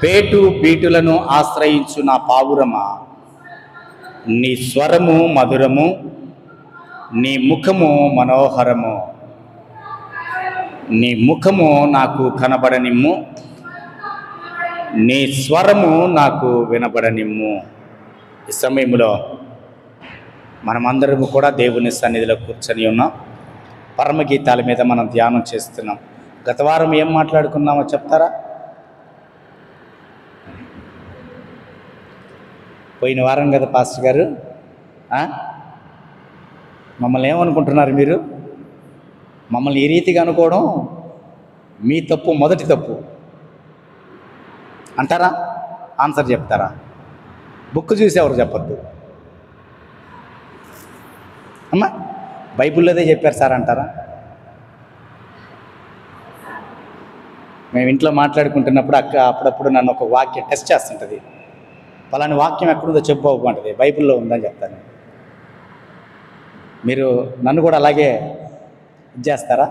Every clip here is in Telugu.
పేటు బీటులను ఆశ్రయించు నా పావురమా, నీ స్వరము మధురము, నీ ముఖము మనోహరము. నీ ముఖము నాకు కనబడనిమ్ము, నీ స్వరము నాకు వినబడనిమ్ము. ఈ సమయంలో మనమందరము కూడా దేవుని సన్నిధిలో కూర్చొని ఉన్నాం. పరమగీతాల మీద మనం ధ్యానం చేస్తున్నాం. గత వారం ఏం మాట్లాడుకున్నామో చెప్తారా? పోయిన వారం కదా పాస్టర్ గారు. మమ్మల్ని ఏమనుకుంటున్నారు మీరు? మమ్మల్ని ఈ రీతిగా అనుకోవడం మీ తప్పు, మొదటి తప్పు అంటారా? ఆన్సర్ చెప్తారా? బుక్ చూసి ఎవరు చెప్పొద్దు అమ్మా, బైబిల్లోదే చెప్పారు సార్ అంటారా? మేము ఇంట్లో మాట్లాడుకుంటున్నప్పుడు అప్పుడప్పుడు నన్ను ఒక వాక్యం టెస్ట్ చేస్తుంటుంది. పలాని వాక్యం ఎక్కడుందో చెప్పుకోమంటుంది, బైబిల్లో ఉందని చెప్తాను. మీరు నన్ను కూడా అలాగే చేస్తారా?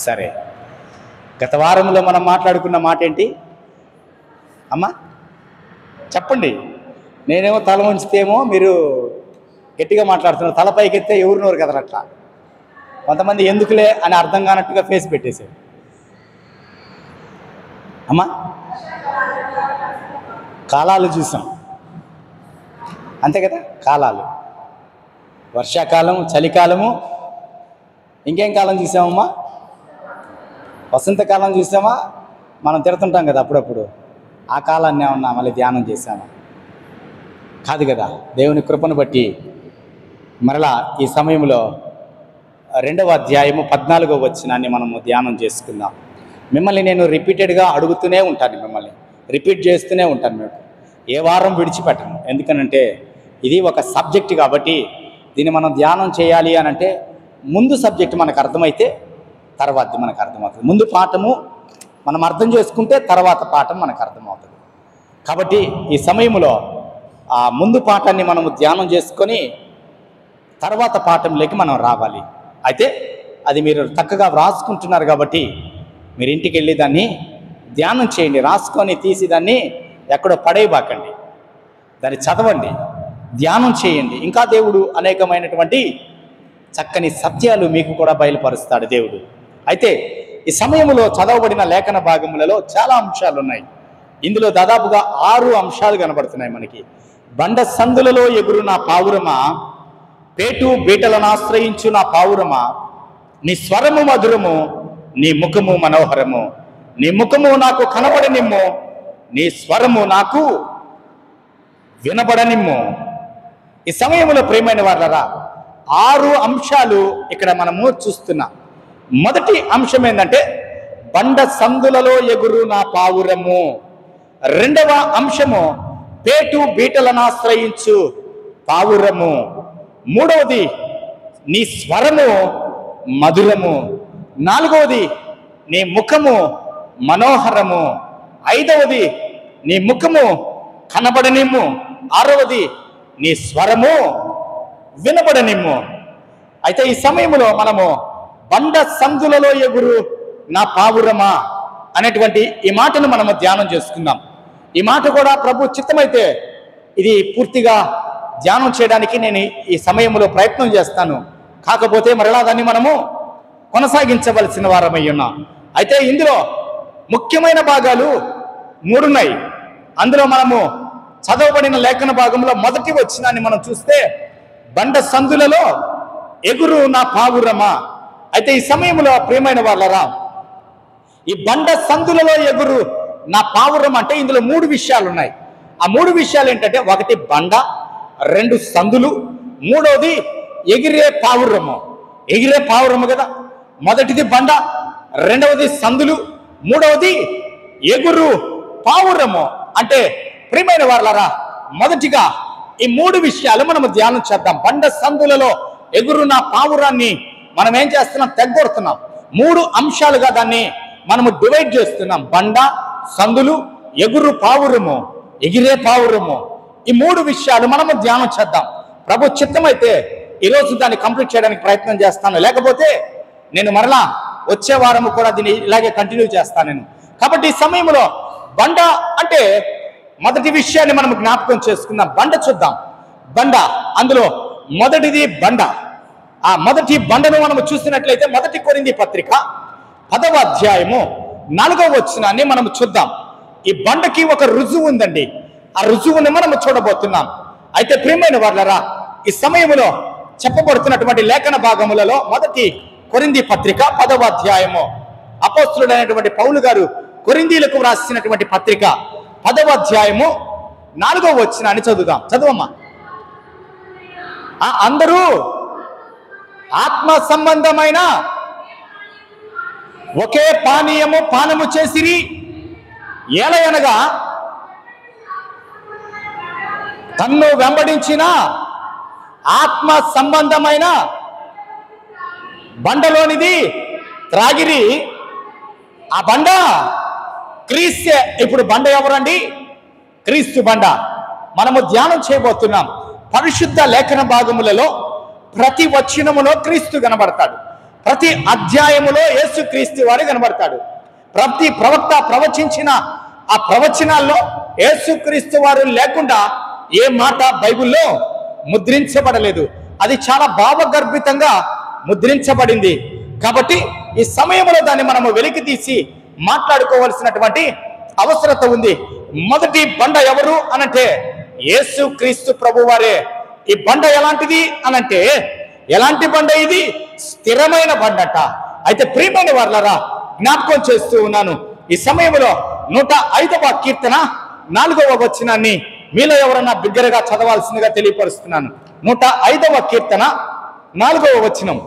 సరే, గత వారంలో మనం మాట్లాడుకున్న మాట ఏంటి అమ్మా? చెప్పండి. నేనేమో తల ఉంచితేమో మీరు గట్టిగా మాట్లాడుతున్నారు, తలపైకి ఎత్తే ఎవరినోరు కదరట్లా. కొంతమంది ఎందుకులే అని అర్థం కానట్టుగా ఫేస్ పెట్టేశారు అమ్మా. కాలాలు చూసాం అంతే కదా, కాలాలు, వర్షాకాలం, చలికాలము, ఇంకేం కాలం చూసామమ్మా? వసంతకాలం చూసామా? మనం తిడుతుంటాం కదా అప్పుడప్పుడు, ఆ కాలాన్ని ఏమన్నా మళ్ళీ ధ్యానం చేశామా? కాదు కదా. దేవుని కృపను బట్టి మరలా ఈ సమయంలో 2వ అధ్యాయము 14వ వచనాన్ని మనము ధ్యానం చేసుకుందాం. మిమ్మల్ని నేను రిపీటెడ్గా అడుగుతూనే ఉంటాను, మిమ్మల్ని రిపీట్ చేస్తూనే ఉంటాను. మీకు ఏ వారం విడిచిపెట్టను. ఎందుకనంటే ఇది ఒక సబ్జెక్ట్ కాబట్టి దీన్ని మనం ధ్యానం చేయాలి అని అంటే ముందు సబ్జెక్ట్ మనకు అర్థమైతే తర్వాతది మనకు అర్థమవుతుంది. ముందు పాఠము మనం అర్థం చేసుకుంటే తర్వాత పాఠం మనకు అర్థమవుతుంది. కాబట్టి ఈ సమయంలో ఆ ముందు పాఠాన్ని మనము ధ్యానం చేసుకొని తర్వాత పాఠంలోకి మనం రావాలి. అయితే అది మీరు చక్కగా వ్రాసుకుంటున్నారు కాబట్టి మీరు ఇంటికి వెళ్ళి దాన్ని ధ్యానం చేయండి. రాసుకొని తీసి దాన్ని ఎక్కడో పడేయబాకండి, దాన్ని చదవండి, ధ్యానం చేయండి. ఇంకా దేవుడు అనేకమైనటువంటి చక్కని సత్యాలు మీకు కూడా బయలుపరుస్తాడు దేవుడు. అయితే ఈ సమయంలో చదవబడిన లేఖన భాగములలో చాలా అంశాలు ఉన్నాయి. ఇందులో దాదాపుగా 6 అంశాలు కనబడుతున్నాయి మనకి. బండ సందులలో ఎగురు నా పావురమా, పేటు బీటలను ఆశ్రయించు నా పావురమా, నీ స్వరము మధురము, నీ ముఖము మనోహరము. నీ ముఖము నాకు కనబడనిమ్ము, నీ స్వరము నాకు వినబడనిమ్ము. ఈ సమయంలో ప్రియమైన వారలారా 6 అంశాలు ఇక్కడ మనము చూస్తున్నాం. మొదటి అంశం ఏంటంటే బండ సందులలో ఎగురు నా పావురము. 2వ అంశము పేటు బీటలను ఆశ్రయించు పావురము. 3వది నీ స్వరము మధురము. 4వది నీ ముఖము మనోహరము. 5వది నీ ముఖము కనబడనిమ్ము. 6వది నీ స్వరము వినబడనిమ్ము. అయితే ఈ సమయంలో మనము బండ సందులలో ఎగురు నా పావురమా అనేటువంటి ఈ మాటను మనము ధ్యానం చేసుకుందాం. ఈ మాట కూడా ప్రభు చిత్తమైతే ఇది పూర్తిగా ధ్యానం చేయడానికి నేను ఈ సమయంలో ప్రయత్నం చేస్తాను. కాకపోతే మరలా దాన్ని మనము కొనసాగించవలసిన వారమై ఉన్నాం. అయితే ఇందులో ముఖ్యమైన భాగాలు 3 ఉన్నాయి. అందులో మనము చదవబడిన లేఖన భాగంలో మొదటి వచనాన్ని మనం చూస్తే బండ సందులలో ఎగురు నా పావురమా. అయితే ఈ సమయంలో ప్రియమైన వాళ్ళరా, ఈ బండ సందులలో ఎగురు నా పావురం అంటే ఇందులో 3 విషయాలు ఉన్నాయి. ఆ 3 విషయాలు ఏంటంటే, 1 బండ, 2 సందులు, 3వది ఎగిరే పావురము. ఎగిరే పావురము కదా. మొదటిది బండ, 2వది సందులు, 3వది ఎగురు పావురము. అంటే ప్రియమైన వాళ్ళరా, మొదటిగా ఈ 3 విషయాలు మనము ధ్యానం చేద్దాం. బండ సందులలో ఎగురు నా పావురాన్ని మనం ఏం చేస్తున్నాం? తెగ్గొడుతున్నాం. 3 అంశాలుగా దాన్ని మనము డివైడ్ చేస్తున్నాం. బండ, సందులు, ఎగురు పావురము, ఎగిరే పావురము. ఈ 3 విషయాలు మనము ధ్యానం చేద్దాం. ప్రభు చిత్తమైతే ఈరోజు దాన్ని కంప్లీట్ చేయడానికి ప్రయత్నం చేస్తాను. లేకపోతే నేను మరలా వచ్చే వారము కూడా దీన్ని ఇలాగే కంటిన్యూ చేస్తాను నేను. కాబట్టి ఈ సమయంలో బండ అంటే మొదటి విషయాన్ని మనం జ్ఞాపకం చేసుకుందాం. బండ చూద్దాం. బండ, అందులో మొదటిది బండ. ఆ మొదటి బండను మనం చూసినట్లయితే 1 కొరింథీ పత్రిక 10వ అధ్యాయము 4వ వచనాన్ని మనం చూద్దాం. ఈ బండకి ఒక రుజువు ఉందండి. ఆ రుజువుని మనం చూడబోతున్నాం. అయితే ప్రియమైన వాళ్ళరా, ఈ సమయంలో చెప్పబడుతున్నటువంటి లేఖన భాగములలో 1 కొరింథీ పత్రిక 10వ అధ్యాయము అపోస్తలుడైనటువంటి పౌలు గారు కొరింథీలకు వ్రాసినటువంటి పత్రిక 10వ అధ్యాయము 4వ వచనాన్ని చదువుదాం. చదువమ్మా. అందరూ ఆత్మ సంబంధమైన ఒకే పానము చేసిరి, ఏలయనగా తన్ను వెంబడించిన ఆత్మ సంబంధమైన బండలోనిది త్రాగిరి. ఆ బండ క్రీస్తే. ఇప్పుడు బండ ఎవరండి? క్రీస్తు బండ. మనము ధ్యానం చేయబోతున్నాం. పరిశుద్ధ లేఖన భాగములలో ప్రతి వచనములో క్రీస్తు కనబడతాడు. ప్రతి అధ్యాయములో యేసు క్రీస్తు వారు కనబడతాడు. ప్రతి ప్రవక్త ప్రవచించిన ఆ ప్రవచనాల్లో యేసు క్రీస్తు వారు లేకుండా ఏ మాట బైబిల్లో ముద్రించబడలేదు. అది చాలా భావగర్భితంగా ముద్రించబడింది. కాబట్టి ఈ సమయంలో దాన్ని మనము వెలికి తీసి మాట్లాడుకోవలసినటువంటి అవసరత ఉంది. మొదటి బండ ఎవరు అనంటే యేసు క్రీస్తు ప్రభు వారే. ఈ బండ ఎలాంటిది అనంటే, ఎలాంటి బండ ఇది? స్థిరమైన బండట. అయితే ప్రియమైన వారలారా, జ్ఞాపకం చేస్తూ ఉన్నాను. ఈ సమయంలో 105వ కీర్తన 4వ వచనాన్ని మీలో ఎవరన్నా బిగ్గరగా చదవాల్సిందిగా తెలియపరుస్తున్నాను. 105వ కీర్తన 4వ వచనం,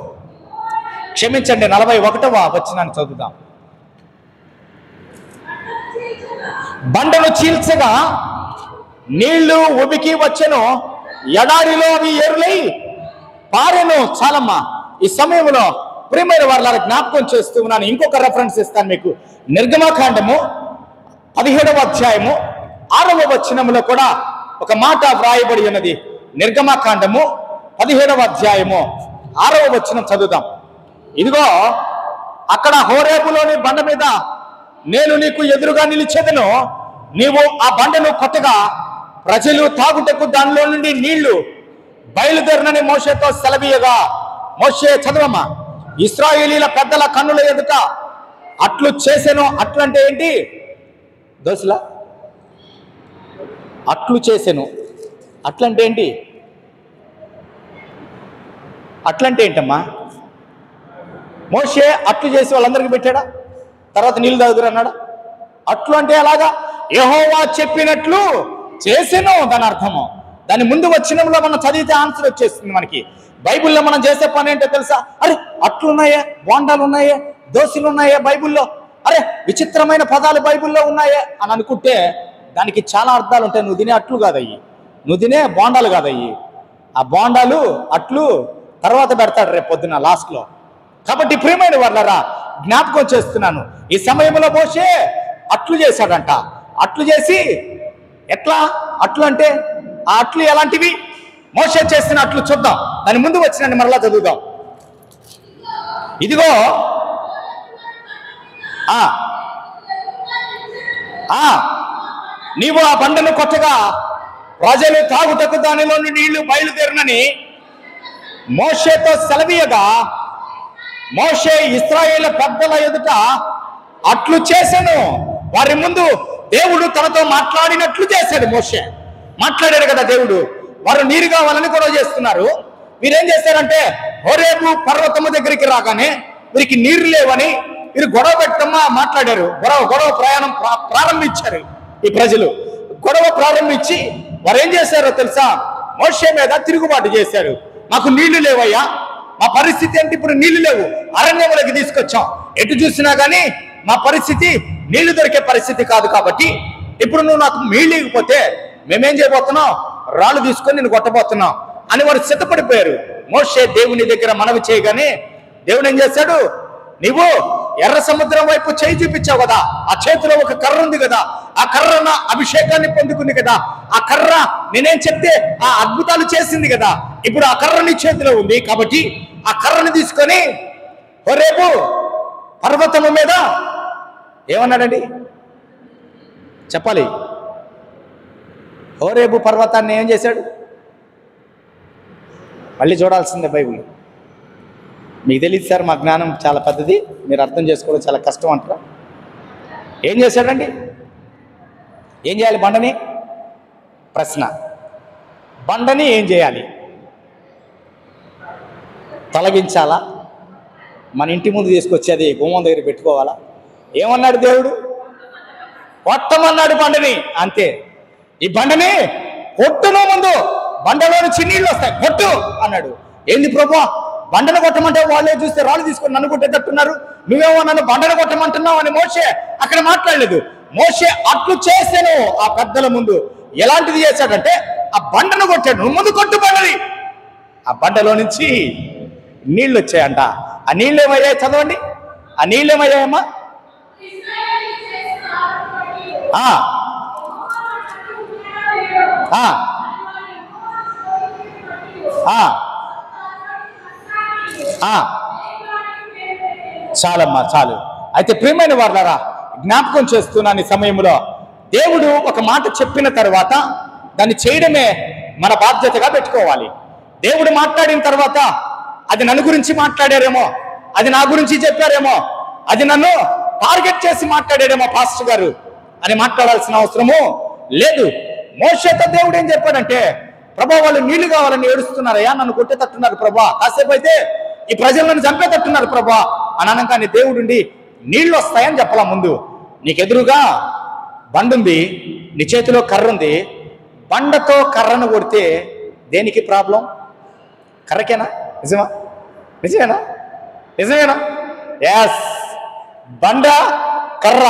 క్షమించండి 41వ వచనాన్ని చదువుదాం. బండను చీల్చగా నీళ్లు ఉబికి వచ్చెను, ఎడారిలో అవి ఏరులై పారెను. చాలమ్మా. ఈ సమయంలో ప్రియమైన వారలారా, జ్ఞాపకం చేస్తూ ఉన్నాను. ఇంకొక రెఫరెన్స్ ఇస్తాను మీకు. నిర్గమకాండము 17వ అధ్యాయము 6వ వచనములో కూడా ఒక మాట వ్రాయబడి ఉన్నది. నిర్గమకాండము 17వ అధ్యాయము 6వ వచనం చదువుదాం. ఇదిగో, అక్కడ హోరేబులోని బండ మీద నేను నీకు ఎదురుగా నిలిచేదను, నీవు ఆ బండను కొట్టగా ప్రజలు తాగుటకు దానిలో నుండి నీళ్లు బయలుదేరనని మోషేతో సెలవీయగా. మోషే, చదవమ్మా. ఇశ్రాయేలీల పెద్దల కన్నుల ఎదుట అట్లు చేసెను. అట్లంటే ఏంటి దోసులా? అట్లు చేసెను అట్లంటే ఏంటి? అట్లంటే ఏంటమ్మా? మోషే అట్లు చేసి వాళ్ళందరికీ పెట్టాడా? తర్వాత నీళ్ళు తాగుదురు అన్నాడా? అట్లు అంటే అలాగా యెహోవా చెప్పినట్లు చేసెను దాని అర్థము. దాని ముందు వచనంలో మనం చదివితే ఆన్సర్ వచ్చేస్తుంది మనకి. బైబిల్లో మనం చేసే పని ఏంటో తెలుసా? అరే అట్లున్నాయే, బోండాలు ఉన్నాయే, దోశలు ఉన్నాయే బైబిల్లో, అరే విచిత్రమైన పదాలు బైబిల్లో ఉన్నాయే అని అనుకుంటే దానికి చాలా అర్థాలు ఉంటాయి. నువ్వు తినే అట్లు కాదయ్యి, నువ్వు తినే బోండాలు కాదయ్యి. ఆ బోండాలు అట్లు తర్వాత పెడతాడు రేపు పొద్దున లాస్ట్లో. కాబట్టి ప్రియమైన వాళ్ళరా, జ్ఞాపకం చేస్తున్నాను. ఈ సమయంలో మోషే అట్లు చేశాడంట. అట్లు చేసి ఎట్లా? అట్లు అంటే ఆ అట్లు ఎలాంటివి? మోషే చేసిన అట్లు చూద్దాం. దాని ముందు వచ్చినండి మరలా చదువుదాం. ఇదిగో, నీవు ఆ బండను కొట్టగా ప్రజలు తాగుటకు దానిలో నీళ్లు బయలుదేరనని మోషేతో సెలవీయగా, మోషే ఇశ్రాయేలు పెద్దల ఎదుట అట్లు చేశాను. వారి ముందు దేవుడు తనతో మాట్లాడినట్లు చేశాడు. మోషే మాట్లాడాడు కదా దేవుడు. వారు నీరు కావాలని గొడవ చేస్తున్నారు. వీరేం చేశారంటే హోరేబు పర్వతము దగ్గరికి రాగానే వీరికి నీరు లేవని వీరు గొడవ పెట్టమ్మా మాట్లాడారు. గొడవ ప్రయాణం ప్రారంభించారు. ఈ ప్రజలు గొడవ ప్రారంభించి వారు ఏం చేశారో తెలుసా? మోషే మీద తిరుగుబాటు చేశారు. మాకు నీళ్లు లేవయ్యా, మా పరిస్థితి ఏంటి? ఇప్పుడు నీళ్లు లేవు, అరణ్యములకి తీసుకొచ్చాం, ఎటు చూసినా కానీ మా పరిస్థితి నీళ్లు దొరికే పరిస్థితి కాదు. కాబట్టి ఇప్పుడు నువ్వు నాకు నీళ్ళు ఇవ్వకపోతే మేమేం చేయబోతున్నాం? రాళ్ళు తీసుకొని నేను కొట్టబోతున్నాం అని వారు సిద్ధపడిపోయారు. మోషే దేవుని దగ్గర మనవి చేయగానే దేవుడు ఏం చేశాడు? నీవు ఎర్ర సముద్రం వైపు చేయి చూపించావు కదా, ఆ చేతిలో ఒక కర్ర ఉంది కదా, ఆ కర్ర అభిషేకాన్ని పొందుకుంది కదా, ఆ కర్ర నేనేం చెప్తే ఆ అద్భుతాలు చేసింది కదా, ఇప్పుడు ఆ కర్ర నీ చేతిలో ఉంది. కాబట్టి ఆ కర్రని తీసుకొని హోరేబు పర్వతము మీద ఏమన్నాడండి చెప్పాలి. హోరేబు పర్వతాన్ని ఏం చేశాడు? మళ్ళీ చూడాల్సిందే బైబిల్. మీకు తెలియదు సార్, మా జ్ఞానం చాలా పెద్దది, మీరు అర్థం చేసుకోవడం చాలా కష్టం అంటారా? ఏం చేశాడండి? ఏం చేయాలి బండని? ప్రశ్న. బండని ఏం చేయాలి? తొలగించాలా? మన ఇంటి ముందు తీసుకొచ్చి అది గుమ్మం దగ్గర పెట్టుకోవాలా? ఏమన్నాడు దేవుడు? కొట్టమన్నాడు బండని, అంతే. ఈ బండని కొట్టును, ముందు బండలో నుంచి నీళ్ళు వస్తాయి, కొట్టు అన్నాడు. ఏంది ప్రభు, బండను కొట్టమంటే వాళ్ళే చూస్తే రాళ్ళు తీసుకొని నన్ను కొట్టేటట్టున్నారు, నువ్వేమో నన్ను బండను కొట్టమంటున్నావు అని మోషే అక్కడ మాట్లాడలేదు. మోషే అట్లు చేశాను ఆ పెద్దల ముందు. ఎలాంటిది చేశాడంటే ఆ బండను కొట్టాడు. నువ్వు ముందు కొట్టు బండని. ఆ బండలో నుంచి నీళ్ళు వచ్చాయంట. ఆ నీళ్ళు ఏమయ్యాయి? చదవండి. ఆ నీళ్ళు ఏమయ్యాయమ్మా? చాలమ్మా, చాలు. అయితే ప్రియమైన వారులారా, జ్ఞాపకం చేస్తున్నాను, ఈ సమయంలో దేవుడు ఒక మాట చెప్పిన తర్వాత దాన్ని చేయడమే మన బాధ్యతగా పెట్టుకోవాలి. దేవుడు మాట్లాడిన తర్వాత అది నన్ను గురించి మాట్లాడారేమో, అది నా గురించి చెప్పారేమో, అది నన్ను టార్గెట్ చేసి మాట్లాడారేమో పాస్టర్ గారు అని మాట్లాడాల్సిన అవసరము లేదు. మోషేతో దేవుడు ఏం చెప్పాడంటే, ప్రభా వాళ్ళు నీళ్లు కావాలని ఏడుస్తున్నారయ్యా, నన్ను కొట్టేటట్టున్నారు ప్రభా, కాసేపు అయితే ఈ ప్రజలను చంపేటట్టున్నారు ప్రభా అని అనగానే దేవుడుండి నీళ్లు వస్తాయని చెప్పాలా. ముందు నీకు ఎదురుగా బండ ఉంది, నీ చేతిలో కర్ర ఉంది. బండతో కర్రను కొడితే దేనికి ప్రాబ్లం? కర్రకేనా? నిజమా? నిజమేనా? నిజమేనా? ఎస్. బండ కర్ర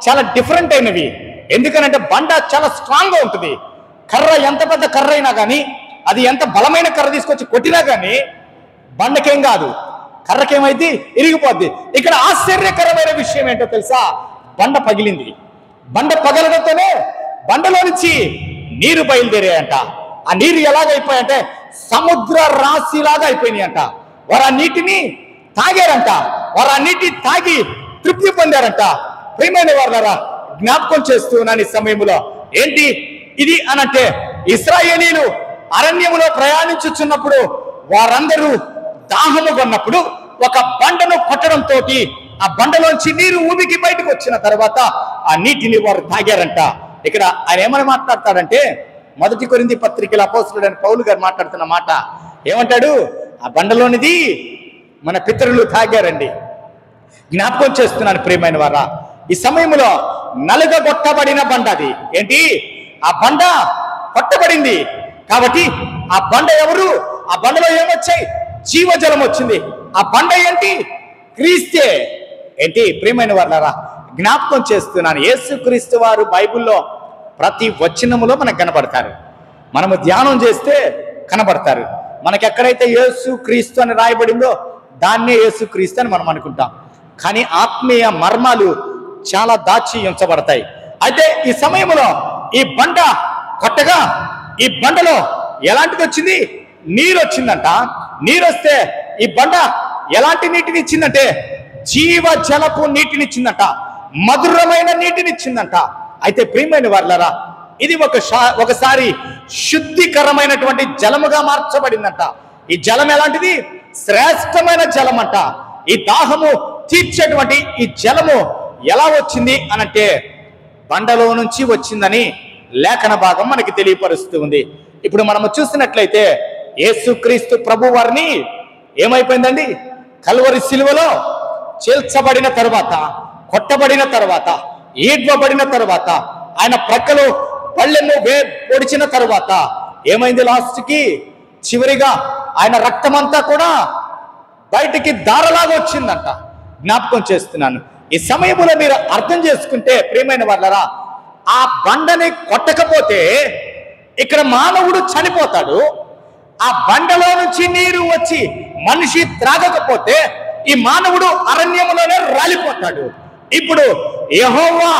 చాలా డిఫరెంట్ అయినవి. ఎందుకనంటే బండ చాలా స్ట్రాంగ్గా ఉంటుంది. కర్ర ఎంత పెద్ద కర్ర అయినా కానీ, అది ఎంత బలమైన కర్ర తీసుకొచ్చి కొట్టినా కానీ బండకేం కాదు, కర్రకేమైంది? ఇరిగిపోద్ది. ఇక్కడ ఆశ్చర్యకరమైన విషయం ఏంటో తెలుసా? బండ పగిలింది. బండ పగలడంతోనే బండలో నుంచి నీరు బయలుదేరాయంట. ఆ నీరు ఎలాగైపోయాయంటే సముద్ర రాశిలాగా అయిపోయినాయి అంట. వారు ఆ నీటిని తాగారంట. వారు ఆ నీటి తాగి తృప్తి పొందారంట. ప్రియమైన వారులారా, జ్ఞాపకం చేస్తున్నాను ఈ సమయంలో. ఏంటి ఇది అనంటే, ఇశ్రాయేలీలు అరణ్యములో ప్రయాణించుచున్నప్పుడు వారందరూ దాహము కొన్నప్పుడు ఒక బండను కొట్టడంతో ఆ బండలోంచి నీరు ఊబికి బయటకు వచ్చిన తర్వాత ఆ నీటిని వారు తాగారంట. ఇక్కడ ఆయన ఏమని మాట్లాడతాడంటే, 1 కొరింథీ పత్రికల అపోస్తలుడైన పౌలు గారు మాట్లాడుతున్న మాట ఏమంటాడు? ఆ బండలోనిది మన పితరులు తాగారండి. జ్ఞాపకం చేస్తున్నాను ప్రియమైన వారా, ఈ సమయంలో నలుగగొట్టబడిన బండ అది. ఏంటి? ఆ బండ కొట్టబడింది కాబట్టి ఆ బండ ఎవరు? ఆ బండలో ఏమొచ్చాయి? జీవజలం వచ్చింది. ఆ బండ ఏంటి? క్రీస్తే. ఏంటి ప్రియమైన వారులారా, జ్ఞాపకం చేస్తున్నాను, యేసుక్రీస్తు వారు బైబిల్లో ప్రతి వచనములో మనకు కనబడతారు. మనము ధ్యానం చేస్తే కనబడతారు. మనకి ఎక్కడైతే యేసుక్రీస్తు అని రాయబడిందో దాన్నే యేసుక్రీస్తు అని మనం అనుకుంటాం. కానీ ఆత్మీయ మర్మాలు చాలా దాచి ఉంచబడతాయి. అయితే ఈ సమయంలో ఈ బండ కొట్టగా ఈ బండలో ఎలాంటిది వచ్చింది? నీరు వచ్చిందంట. నీరు వస్తే ఈ బండ ఎలాంటి నీటిని ఇచ్చిందంటే జీవజలపు నీటినిచ్చిందంట, మధురమైన నీటినిచ్చిందంట. అయితే ప్రియమైన వారులారా, ఇది ఒకసారి శుద్ధికరమైనటువంటి జలముగా మార్చబడిందంట. ఈ జలం ఎలాంటిది? శ్రేష్టమైన జలం అంట. ఈ దాహము తీర్చేటువంటి ఈ జలము ఎలా వచ్చింది అనంటే బండలో నుంచి వచ్చిందని లేఖన భాగం మనకి తెలియపరుస్తూ ఉంది. ఇప్పుడు మనము చూసినట్లయితే యేసుక్రీస్తు ప్రభు వారిని ఏమైపోయిందండి? కల్వరి శిలువలో చేల్చబడిన తర్వాత, కొట్టబడిన తర్వాత, ఈడ్వబడిన తర్వాత, ఆయన ప్రక్కలో పళ్ళెము పొడిచిన తర్వాత ఏమైంది? లాస్ట్కి చివరిగా ఆయన రక్తమంతా కూడా బయటికి దారలాగా వచ్చిందంట. జ్ఞాపకం చేస్తున్నాను. ఈ సమయంలో మీరు అర్థం చేసుకుంటే ప్రియమైన వాళ్ళరా, ఆ బండని కొట్టకపోతే ఇక్కడ మానవుడు చనిపోతాడు. ఆ బండలో నుంచి నీరు వచ్చి మనిషి త్రాగకపోతే ఈ మానవుడు అరణ్యములోనే రాలిపోతాడు. ఇప్పుడు యెహోవా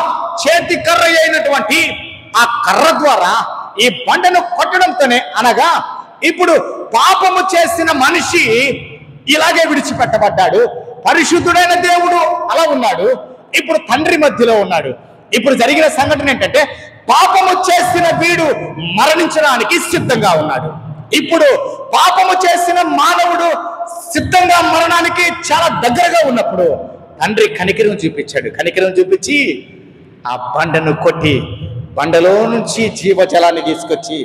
చేతి కర్ర అయినటువంటి ఆ కర్ర ద్వారా ఈ బండను కొట్టడంతోనే, అనగా ఇప్పుడు పాపము చేసిన మనిషి ఇలాగే విడిచిపెట్టబడ్డాడు. పరిశుద్ధుడైన దేవుడు అలా ఉన్నాడు, ఇప్పుడు తండ్రి మధ్యలో ఉన్నాడు. ఇప్పుడు జరిగిన సంఘటన ఏంటంటే పాపము చేసిన వీడు మరణించడానికి సిద్ధంగా ఉన్నాడు. ఇప్పుడు పాపము చేసిన మానవుడు సిద్ధంగా మరణానికి చాలా దగ్గరగా ఉన్నప్పుడు తండ్రి కనికరం చూపించాడు. కనికరం చూపించి ఆ బండను కొట్టి బండలో నుంచి జీవజలాన్ని తీసుకొచ్చి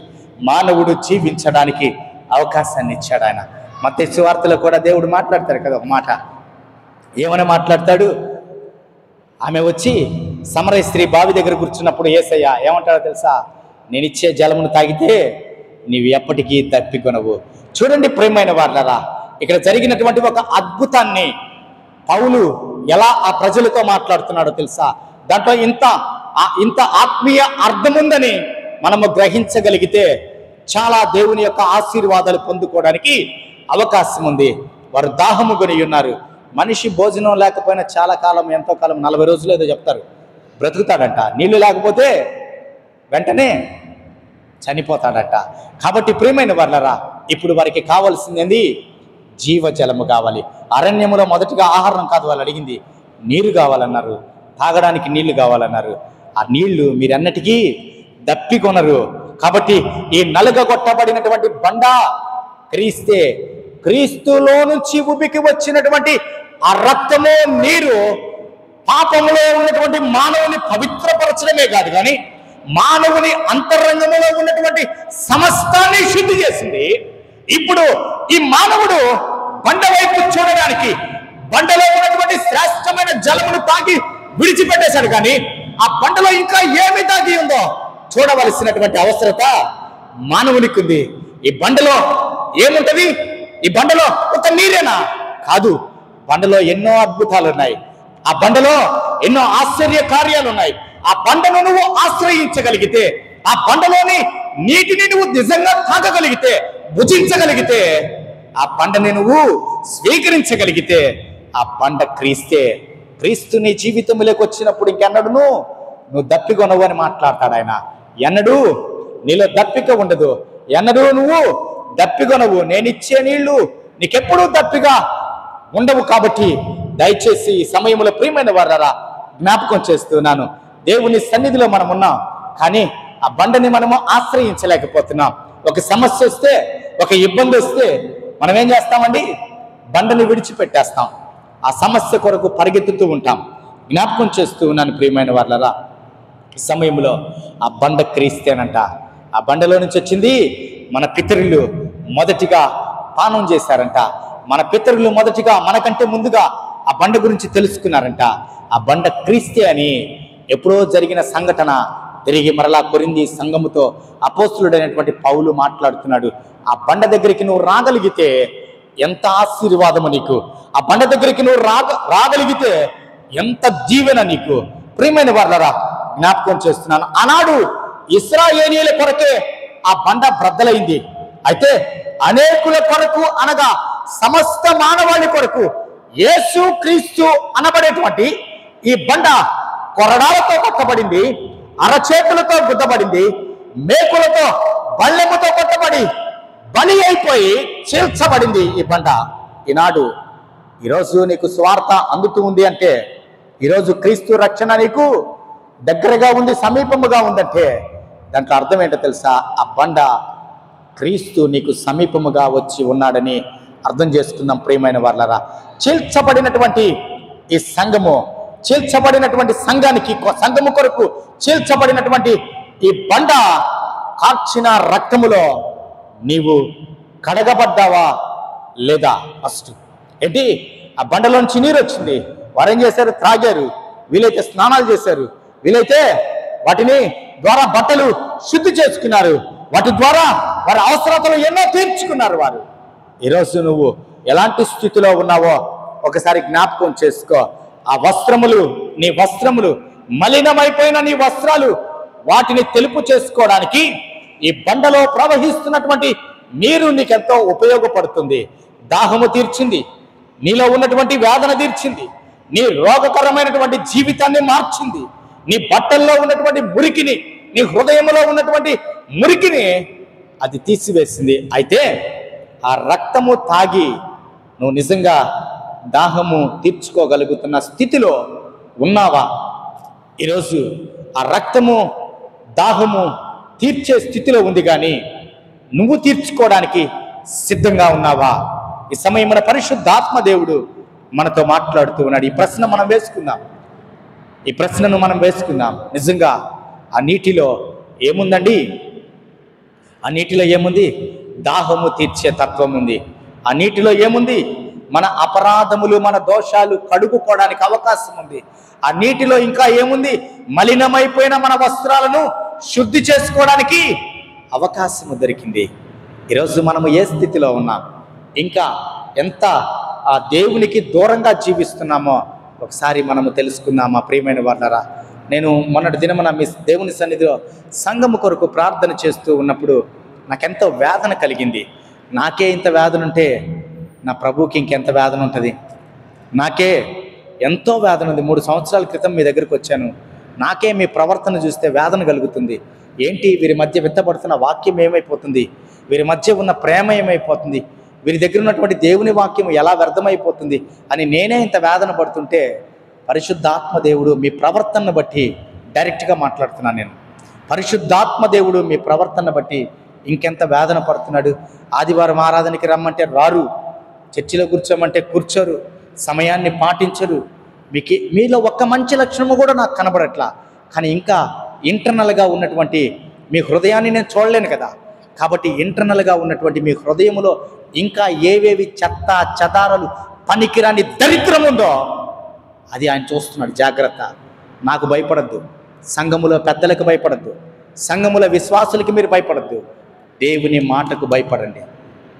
మానవుడు జీవించడానికి అవకాశాన్ని ఇచ్చాడు ఆయన. మత్తయి సువార్తలో కూడా దేవుడు మాట్లాడతాడు కదా ఒక మాట. ఏమని మాట్లాడతాడు? ఆమె వచ్చి సమరయ స్త్రీ బావి దగ్గర కూర్చున్నప్పుడు యేసయ్య ఏమంటాడో తెలుసా? నేను ఇచ్చే జలమును తాగితే నీవు ఎప్పటికీ తప్పికొనవు. చూడండి ప్రియమైన వారలారా, ఇక్కడ జరిగినటువంటి ఒక అద్భుతాన్ని పౌలు ఎలా ఆ ప్రజలతో మాట్లాడుతున్నాడో తెలుసా? దాంట్లో ఇంత ఆత్మీయ అర్థం ఉందని మనము గ్రహించగలిగితే చాలా దేవుని యొక్క ఆశీర్వాదాలు పొందుకోవడానికి అవకాశం ఉంది. వారు దాహము కొని ఉన్నారు. మనిషి భోజనం లేకపోయినా చాలా కాలం, ఎంతో కాలం, 40 రోజులు ఏదో చెప్తారు, బ్రతుకుతాడంట. నీళ్లు లేకపోతే వెంటనే చనిపోతాడట. కాబట్టి ప్రియమైన వారలారా, ఇప్పుడు వారికి కావాల్సింది జీవజలము కావాలి. అరణ్యములో మొదటిగా ఆహారం కాదు వాళ్ళు అడిగింది, నీరు కావాలన్నారు, తాగడానికి నీళ్లు కావాలన్నారు. ఆ నీళ్లు మీరన్నటికీ దప్పికొనరు. కాబట్టి ఈ నలుగగొట్టబడినటువంటి బండ క్రీస్తే, క్రీస్తులో నుంచి ఉబికి వచ్చినటువంటి ఆ రక్తము నీరు పాపములో ఉన్నటువంటి మానవుని పవిత్రపరచడమే కాదు కానీ మానవుని అంతరంగంలో ఉన్నటువంటి సమస్తాన్ని శుద్ధి చేసింది. ఇప్పుడు ఈ మానవుడు బండ వైపు చూడడానికి బండలో ఉన్నటువంటి శ్రేష్టమైన జలమును తాగి విడిచిపెట్టేశాడు, కానీ ఆ బండలో ఇంకా ఏమి తాగి ఉందో చూడవలసినటువంటి అవసరత మానవునికి ఉంది. ఈ బండలో ఏముంటది? ఈ బండలో ఒక నీరేనా? కాదు. బండలో ఎన్నో అద్భుతాలు ఉన్నాయి. ఆ బండలో ఎన్నో ఆశ్చర్య కార్యాలు ఉన్నాయి. ఆ బండను నువ్వు ఆశ్రయించగలిగితే, ఆ బండలోని నీటిని నువ్వు నిజంగా తాగగలిగితే, భుజించగలిగితే, ఆ బండని నువ్వు స్వీకరించగలిగితే, ఆ బండ క్రీస్తే. క్రీస్తు నీ జీవితంలోకి వచ్చినప్పుడు ఇంకెన్నడూ నువ్వు దప్పికొనవు అని మాట్లాడతాడు ఆయన. ఎన్నడూ నీలో దప్పిక ఉండదు, ఎన్నడూ నువ్వు దప్పికొనవు. నేనిచ్చే నీళ్లు నీకెప్పుడూ దప్పిగా ఉండవు. కాబట్టి దయచేసి ఈ సమయంలో ప్రియమైన వారలారా జ్ఞాపకం చేస్తున్నాను, దేవుని సన్నిధిలో మనం ఉన్నాం, కానీ ఆ బండని మనము ఆశ్రయించలేకపోతున్నాం. ఒక సమస్య వస్తే, ఒక ఇబ్బంది వస్తే మనం ఏం చేస్తామండి? బండని విడిచిపెట్టేస్తాం. ఆ సమస్య కొరకు పరిగెత్తుతూ ఉంటాం. జ్ఞాపకం చేస్తూ ఉన్నాను ప్రియమైన వారలారా, ఈ సమయంలో ఆ బండ క్రీస్తేనంట. ఆ బండలో నుంచి వచ్చింది మన పితరులు మొదటిగా పానం చేశారంట. మన పితరులు మొదటిగా మనకంటే ముందుగా ఆ బండ గురించి తెలుసుకున్నారంట. ఆ బండ క్రీస్తే అని ఎప్పుడో జరిగిన సంఘటన తిరిగి మరలా కొరింథీ సంఘముతో అపోస్తులుడైనటువంటి పౌలు మాట్లాడుతున్నాడు. ఆ బండ దగ్గరికి నువ్వు రాగలిగితే ఎంత ఆశీర్వాదము నీకు. ఆ బండ దగ్గరికి నువ్వు రాగలిగితే ఎంత దీవెన నీకు. ప్రియమైన వారలారా జ్ఞాపకం చేస్తున్నాను, ఆనాడు ఇశ్రాయేలీయుల కొరకే ఆ బండ బ్రద్దలైంది. అయితే అనేకుల కొరకు అనగా సమస్త మానవాళి కొరకు యేసు క్రీస్తు అనబడేటువంటి ఈ బండ కొరడాలతో కొట్టబడింది, అరచేతులతో గుద్దబడింది, మేకులతో బల్లెముతో కొట్టబడి బలి అయిపోయి చీల్చబడింది ఈ బండ. ఈరోజు నీకు స్వార్థ అందుతూ ఉంది అంటే, ఈరోజు క్రీస్తు రక్షణ నీకు దగ్గరగా ఉంది, సమీపముగా ఉందంటే దాంట్లో అర్థం ఏంటో తెలుసా? ఆ బండ క్రీస్తు నీకు సమీపముగా వచ్చి ఉన్నాడని అర్థం చేసుకుందాం ప్రియమైన వారలారా. చీల్చబడినటువంటి ఈ సంఘము, చీల్చబడినటువంటి సంఘము కొరకు చీల్చబడినటువంటి ఈ బండ కార్చిన రక్తములో నీవు కడగబడ్డావా లేదా? ఫస్ట్ ఏంటి? ఆ బండలోంచి నీరు వచ్చింది, వారు ఏం చేశారు? త్రాగారు. వీలైతే స్నానాలు చేశారు, వీలైతే వాటిని ద్వారా బట్టలు శుద్ధి చేసుకున్నారు, వాటి ద్వారా వారి అవసరతలు ఎన్నో తీర్చుకున్నారు వారు. ఈరోజు నువ్వు ఎలాంటి స్థితిలో ఉన్నావో ఒకసారి జ్ఞాపకం చేసుకో. ఆ వస్త్రములు, నీ వస్త్రములు మలినమైపోయిన నీ వస్త్రాలు, వాటిని తెలుపు చేసుకోవడానికి ఈ బండలో ప్రవహిస్తున్నటువంటి నీరు నీకెంతో ఉపయోగపడుతుంది. దాహము తీర్చింది, నీలో ఉన్నటువంటి వేదన తీర్చింది, నీ రోగకరమైనటువంటి జీవితాన్ని మార్చింది, నీ బట్టల్లో ఉన్నటువంటి మురికిని, నీ హృదయంలో ఉన్నటువంటి మురికిని అది తీసివేసింది. అయితే ఆ రక్తము తాగి నువ్వు నిజంగా దాహము తీర్చుకోగలుగుతున్న స్థితిలో ఉన్నావా? ఈరోజు ఆ రక్తము దాహము తీర్చే స్థితిలో ఉంది, కానీ నువ్వు తీర్చుకోవడానికి సిద్ధంగా ఉన్నావా? ఈ సమయం మన పరిశుద్ధాత్మ దేవుడు మనతో మాట్లాడుతూ ఉన్నాడు. ఈ ప్రశ్న మనం వేసుకుందాం, ఈ ప్రశ్నను మనం వేసుకుందాం. నిజంగా ఆ నీటిలో ఏముందండి? ఆ నీటిలో ఏముంది? దాహము తీర్చే తత్వం ఉంది. ఆ నీటిలో ఏముంది? మన అపరాధములు, మన దోషాలు కడుగుకోవడానికి అవకాశం ఉంది. ఆ నీటిలో ఇంకా ఏముంది? మలినమైపోయిన మన వస్త్రాలను శుద్ధి చేసుకోవడానికి అవకాశం దొరికింది. ఈరోజు మనము ఏ స్థితిలో ఉన్నాం, ఇంకా ఎంత ఆ దేవునికి దూరంగా జీవిస్తున్నామో ఒకసారి మనము తెలుసుకుందామా? ప్రియమైన వాళ్ళరా, నేను మొన్నటి దినమున మీ దేవుని సన్నిధిలో సంఘము కొరకు ప్రార్థన చేస్తూ ఉన్నప్పుడు నాకెంతో వేదన కలిగింది. నాకే ఇంత వేదన ఉంటే నా ప్రభువుకి ఇంకెంత వేదన ఉంటుంది? నాకే ఎంతో వేదన ఉంది. 3 సంవత్సరాల క్రితం మీ దగ్గరికి వచ్చాను. నాకే మీ ప్రవర్తన చూస్తే వేదన కలుగుతుంది. ఏంటి వీరి మధ్య విత్తబడుతున్న వాక్యం ఏమైపోతుంది? వీరి మధ్య ఉన్న ప్రేమ ఏమైపోతుంది? వీరి దగ్గర ఉన్నటువంటి దేవుని వాక్యం ఎలా వ్యర్థమైపోతుంది అని నేనే ఇంత వేదన పడుతుంటే, పరిశుద్ధాత్మ దేవుడు మీ ప్రవర్తనను బట్టి డైరెక్ట్గా మాట్లాడుతున్నాను నేను. పరిశుద్ధాత్మ దేవుడు మీ ప్రవర్తన బట్టి ఇంకెంత వేదన పడుతున్నాడు. ఆదివారం ఆరాధనకి రమ్మంటే రారు, చర్చిలో కూర్చోమంటే కూర్చోరు, సమయాన్ని పాటించరు. మీలో ఒక్క మంచి లక్షణము కూడా నాకు కనబడట్లా. కానీ ఇంకా ఇంటర్నల్గా ఉన్నటువంటి మీ హృదయాన్ని నేను చూడలేను కదా. కాబట్టి ఇంటర్నల్గా ఉన్నటువంటి మీ హృదయములో ఇంకా ఏవేవి చెత్త చెదారాలు పనికిరాని దరిద్రం ఉందో అది ఆయన చూస్తున్నాడు. జాగ్రత్త. నాకు భయపడద్దు, సంఘములో పెద్దలకు భయపడద్దు, సంఘముల విశ్వాసులకి మీరు భయపడద్దు. దేవుని మాటకు భయపడండి,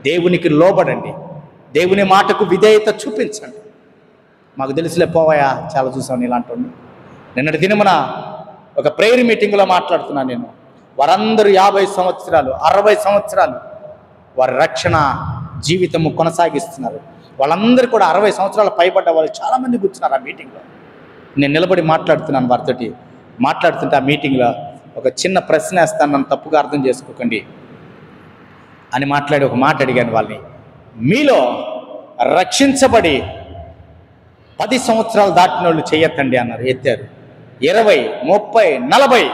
దేవునికి లోబడండి, దేవుని మాటకు విధేయత చూపించండి. మాకు తెలుసులే పోవాయా, చాలా చూసాను ఇలాంటి. నిన్నటి దినమున ఒక ప్రేయర్ మీటింగ్లో మాట్లాడుతున్నాను నేను. వారందరూ 50 సంవత్సరాలు 60 సంవత్సరాలు వారి రక్షణ జీవితము కొనసాగిస్తున్నారు. వాళ్ళందరూ కూడా 60 సంవత్సరాలు పైబడ్డ వాళ్ళు చాలామంది కూర్చున్నారు ఆ మీటింగ్లో. నేను నిలబడి మాట్లాడుతున్నాను వారితోటి. మాట్లాడుతుంటే ఆ మీటింగ్లో ఒక చిన్న ప్రశ్న వేస్తాను, నన్ను తప్పుగా అర్థం చేసుకోకండి అని మాట్లాడి ఒక మాట అడిగాను వాళ్ళని. మీలో రక్షించబడి 10 సంవత్సరాలు దాటిన వాళ్ళు చెయ్యొద్దండి అన్నారు. ఎత్తారు. 20, 30, 40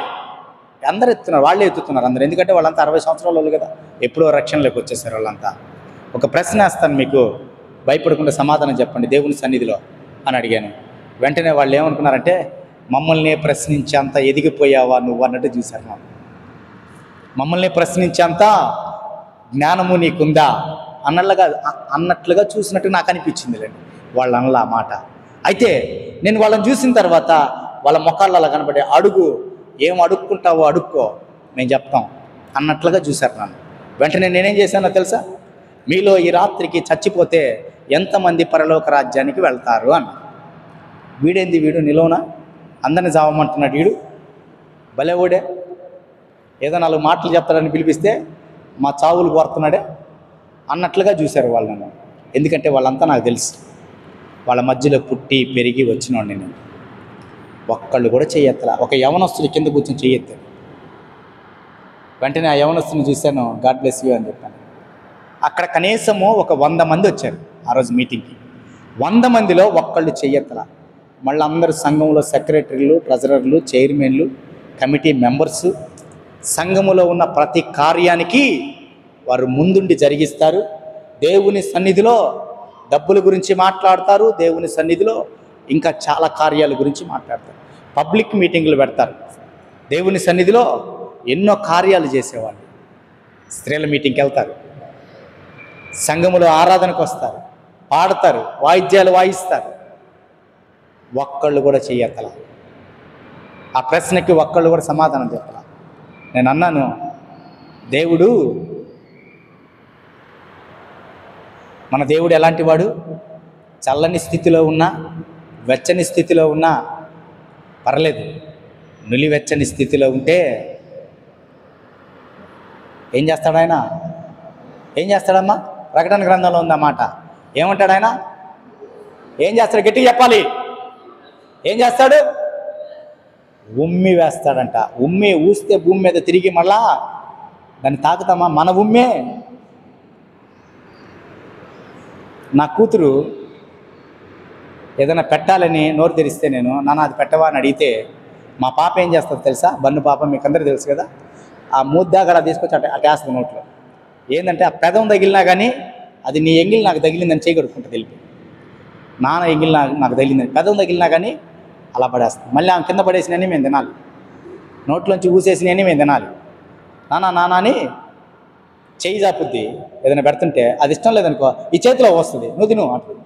అందరూ ఎత్తున్నారు. వాళ్ళే ఎత్తుతున్నారు అందరూ. ఎందుకంటే వాళ్ళంతా 60 సంవత్సరాల వాళ్ళు కదా, ఎప్పుడో రక్షణలోకి వచ్చేసారు వాళ్ళంతా. ఒక ప్రశ్న వేస్తాను, మీకు భయపడకుండా సమాధానం చెప్పండి దేవుని సన్నిధిలో అని అడిగాను. వెంటనే వాళ్ళు ఏమనుకున్నారంటే, మమ్మల్ని ప్రశ్నించేంత ఎదిగిపోయావా నువ్వు అన్నట్టు చూశారు. మమ్మల్ని ప్రశ్నించేంత జ్ఞానము నీకుందా అన్నట్లుగా చూసినట్టు నాకు అనిపించింది లేండి వాళ్ళ అనలా మాట. అయితే నేను వాళ్ళని చూసిన తర్వాత వాళ్ళ ముఖాల్లో అలా కనబడే, అడుగు, ఏం అడుక్కుంటావో అడుక్కో, మేము చెప్తాం అన్నట్లుగా చూశారు నన్ను. వెంటనే నేనేం చేశానో తెలుసా? మీలో ఈ రాత్రికి చచ్చిపోతే ఎంతమంది పరలోక రాజ్యానికి వెళ్తారు అన్న. వీడేంది వీడు నిలువునా అందరిని చావమంటున్నాడు వీడు, భలేవాడే, ఏదో 4 మాటలు చెప్తాడని పిలిపిస్తే మా చావులు కోరుతున్నాడే అన్నట్లుగా చూశారు వాళ్ళు నన్ను. ఎందుకంటే వాళ్ళంతా నాకు తెలుసు, వాళ్ళ మధ్యలో పుట్టి పెరిగి వచ్చినోడిని నేను. ఒక్కళ్ళు కూడా చెయ్యెత్తలా. ఒక యవనస్తుడి కింద కూర్చొని చెయ్యెత్తాడు. వెంటనే ఆ యవనస్తుని చూశాను, గాడ్ బ్లెస్ యూ అని చెప్పాను. అక్కడ కనీసము ఒక 100 మంది వచ్చారు ఆ రోజు మీటింగ్కి. 100 మందిలో ఒక్కళ్ళు చెయ్యెత్తలా. మళ్ళీ అందరూ సంఘంలో సెక్రటరీలు, ట్రెజరర్లు, చైర్మన్లు, కమిటీ మెంబర్సు, సంఘములో ఉన్న ప్రతి కార్యానికి వారు ముందుండి జరిగిస్తారు. దేవుని సన్నిధిలో డబ్బుల గురించి మాట్లాడతారు, దేవుని సన్నిధిలో ఇంకా చాలా కార్యాల గురించి మాట్లాడతారు. పబ్లిక్ మీటింగులు పెడతారు. దేవుని సన్నిధిలో ఎన్నో కార్యాలు చేసేవాళ్ళు. స్త్రీల మీటింగ్కి వెళ్తారు, సంఘములో ఆరాధనకు వస్తారు, పాడతారు, వాయిద్యాలు వాయిస్తారు. ఒక్కళ్ళు కూడా చెయ్యత్తల. ఆ ప్రశ్నకి ఒక్కళ్ళు కూడా సమాధానం చెప్పాల. నేను అన్నాను, దేవుడు, మన దేవుడు ఎలాంటి వాడు? చల్లని స్థితిలో ఉన్నా, వెచ్చని స్థితిలో ఉన్నా పర్లేదు. నులివెచ్చని స్థితిలో ఉంటే ఏం చేస్తాడు ఆయన? ఏం చేస్తాడమ్మా? ప్రకటన గ్రంథంలో ఉందన్నమాట. ఏమంటాడు ఆయన? ఏం చేస్తాడు? గట్టిగా చెప్పాలి. ఏం చేస్తాడు? ఉమ్మి వేస్తాడంట. ఉమ్మి ఊస్తే భూమి మీద తిరిగి మళ్ళా దాన్ని తాకుతామా? మన ఉమ్మే. నా కూతురు ఏదైనా పెట్టాలని నోరు తెరిస్తే నేను నాన్న అది పెట్టవా అని అడిగితే మా పాప ఏం చేస్తుంది తెలుసా? బన్ను పాప, మీకు అందరూ తెలుసు కదా, ఆ ముద్దాగడ తీసుకొచ్చి అటేస్తుంది నోట్లో. ఏంటంటే ఆ పెదం తగిలినా కానీ అది నీ ఎంగిల్ నాకు తగిలిందని చేయగడుకుంటుంది వెళ్ళి. నాన్న ఎంగిల్ నాకు తగిలిందని పెదం తగిలినా కానీ అలా పడేస్తుంది. మళ్ళీ ఆమె కింద పడేసినవి మేము తినాలి, నోట్లోంచి ఊసేసినవి మేము తినాలి. నాన్న అని చెయ్యి చాపుద్ది ఏదైనా పెడుతుంటే, అది ఇష్టం లేదనుకో ఈ చేతిలో వస్తుంది, నువ్వు తిను అంటుంది,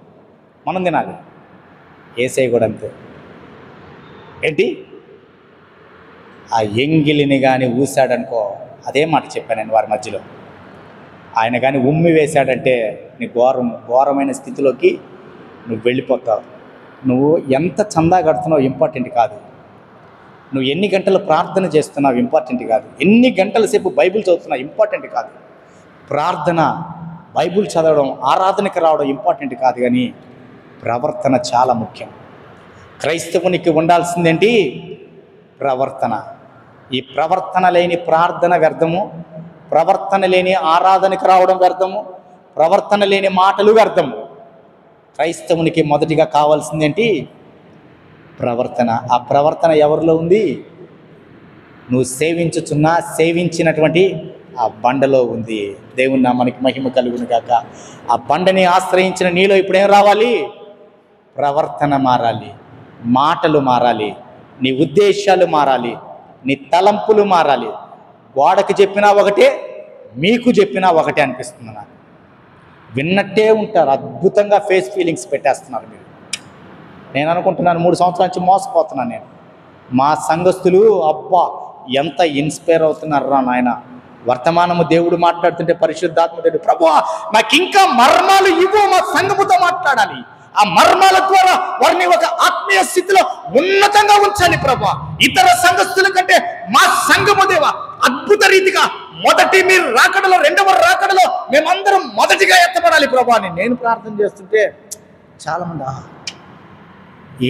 మనం తినాలి. యేసయ్య కూడా అంతే. ఏంటి ఆ ఎంగిలిని కానీ ఊసాడనుకో, అదే మాట చెప్పాను నేను వారి మధ్యలో. ఆయన కానీ ఉమ్మి వేశాడంటే నీ ఘోరమైన స్థితిలోకి నువ్వు వెళ్ళిపోతావు. నువ్వు ఎంత చందా కడుతున్నావు ఇంపార్టెంట్ కాదు, నువ్వు ఎన్ని గంటలు ప్రార్థన చేస్తున్నావు ఇంపార్టెంట్ కాదు, ఎన్ని గంటల సేపు బైబిల్ చదువుతున్నావు ఇంపార్టెంట్ కాదు. ప్రార్థన, బైబిల్ చదవడం, ఆరాధనకి రావడం ఇంపార్టెంట్ కాదు, కానీ ప్రవర్తన చాలా ముఖ్యం. క్రైస్తవునికి ఉండాల్సిందేంటి? ప్రవర్తన. ఈ ప్రవర్తన లేని ప్రార్థన వ్యర్థము, ప్రవర్తన లేని ఆరాధనకి రావడం వ్యర్థము, ప్రవర్తన లేని మాటలు వ్యర్థము. క్రైస్తవునికి మొదటిగా కావాల్సిందేంటి? ప్రవర్తన. ఆ ప్రవర్తన ఎవరిలో ఉంది? నువ్వు సేవించినటువంటి ఆ బండలో ఉంది. దేవుని నామానికి మహిమ కలుగును గాక. ఆ బండని ఆశ్రయించిన నీలో ఇప్పుడేం రావాలి? ప్రవర్తన మారాలి, మాటలు మారాలి, నీ ఉద్దేశాలు మారాలి, నీ తలంపులు మారాలి. గోడకు చెప్పినా ఒకటే, మీకు చెప్పినా ఒకటే అనిపిస్తుంది నాకు. విన్నట్టే ఉంటారు, అద్భుతంగా ఫేస్ ఫీలింగ్స్ పెట్టేస్తున్నారు మీరు. నేను అనుకుంటున్నాను 3 సంవత్సరాల నుంచి మోసపోతున్నాను నేను. మా సంఘస్థులు అబ్బా ఎంత ఇన్స్పైర్ అవుతున్నారా నాయన. వర్తమానము దేవుడు మాట్లాడుతుంటే పరిశుద్ధాత్మ దేవుడు, ప్రభువా నాకు ఇంకా మర్మాలు ఇవ్వు, మా సంఘముతో మాట్లాడాలి, ఆ మర్మాల ద్వారా వారిని ఒక ఆత్మీయ స్థితిలో ఉన్నతంగా ఉంచాలి ప్రభువా. ఇతర సంఘస్థుల కంటే మా సంఘము దేవా అద్భుత రీతిగా మొదటి మీరు రాకడలో, రెండవ రాకడలో మేమందరం మొదటిగా ఎత్తపడాలి ప్రభువా అని నేను ప్రార్థన చేస్తుంటే చాలామంది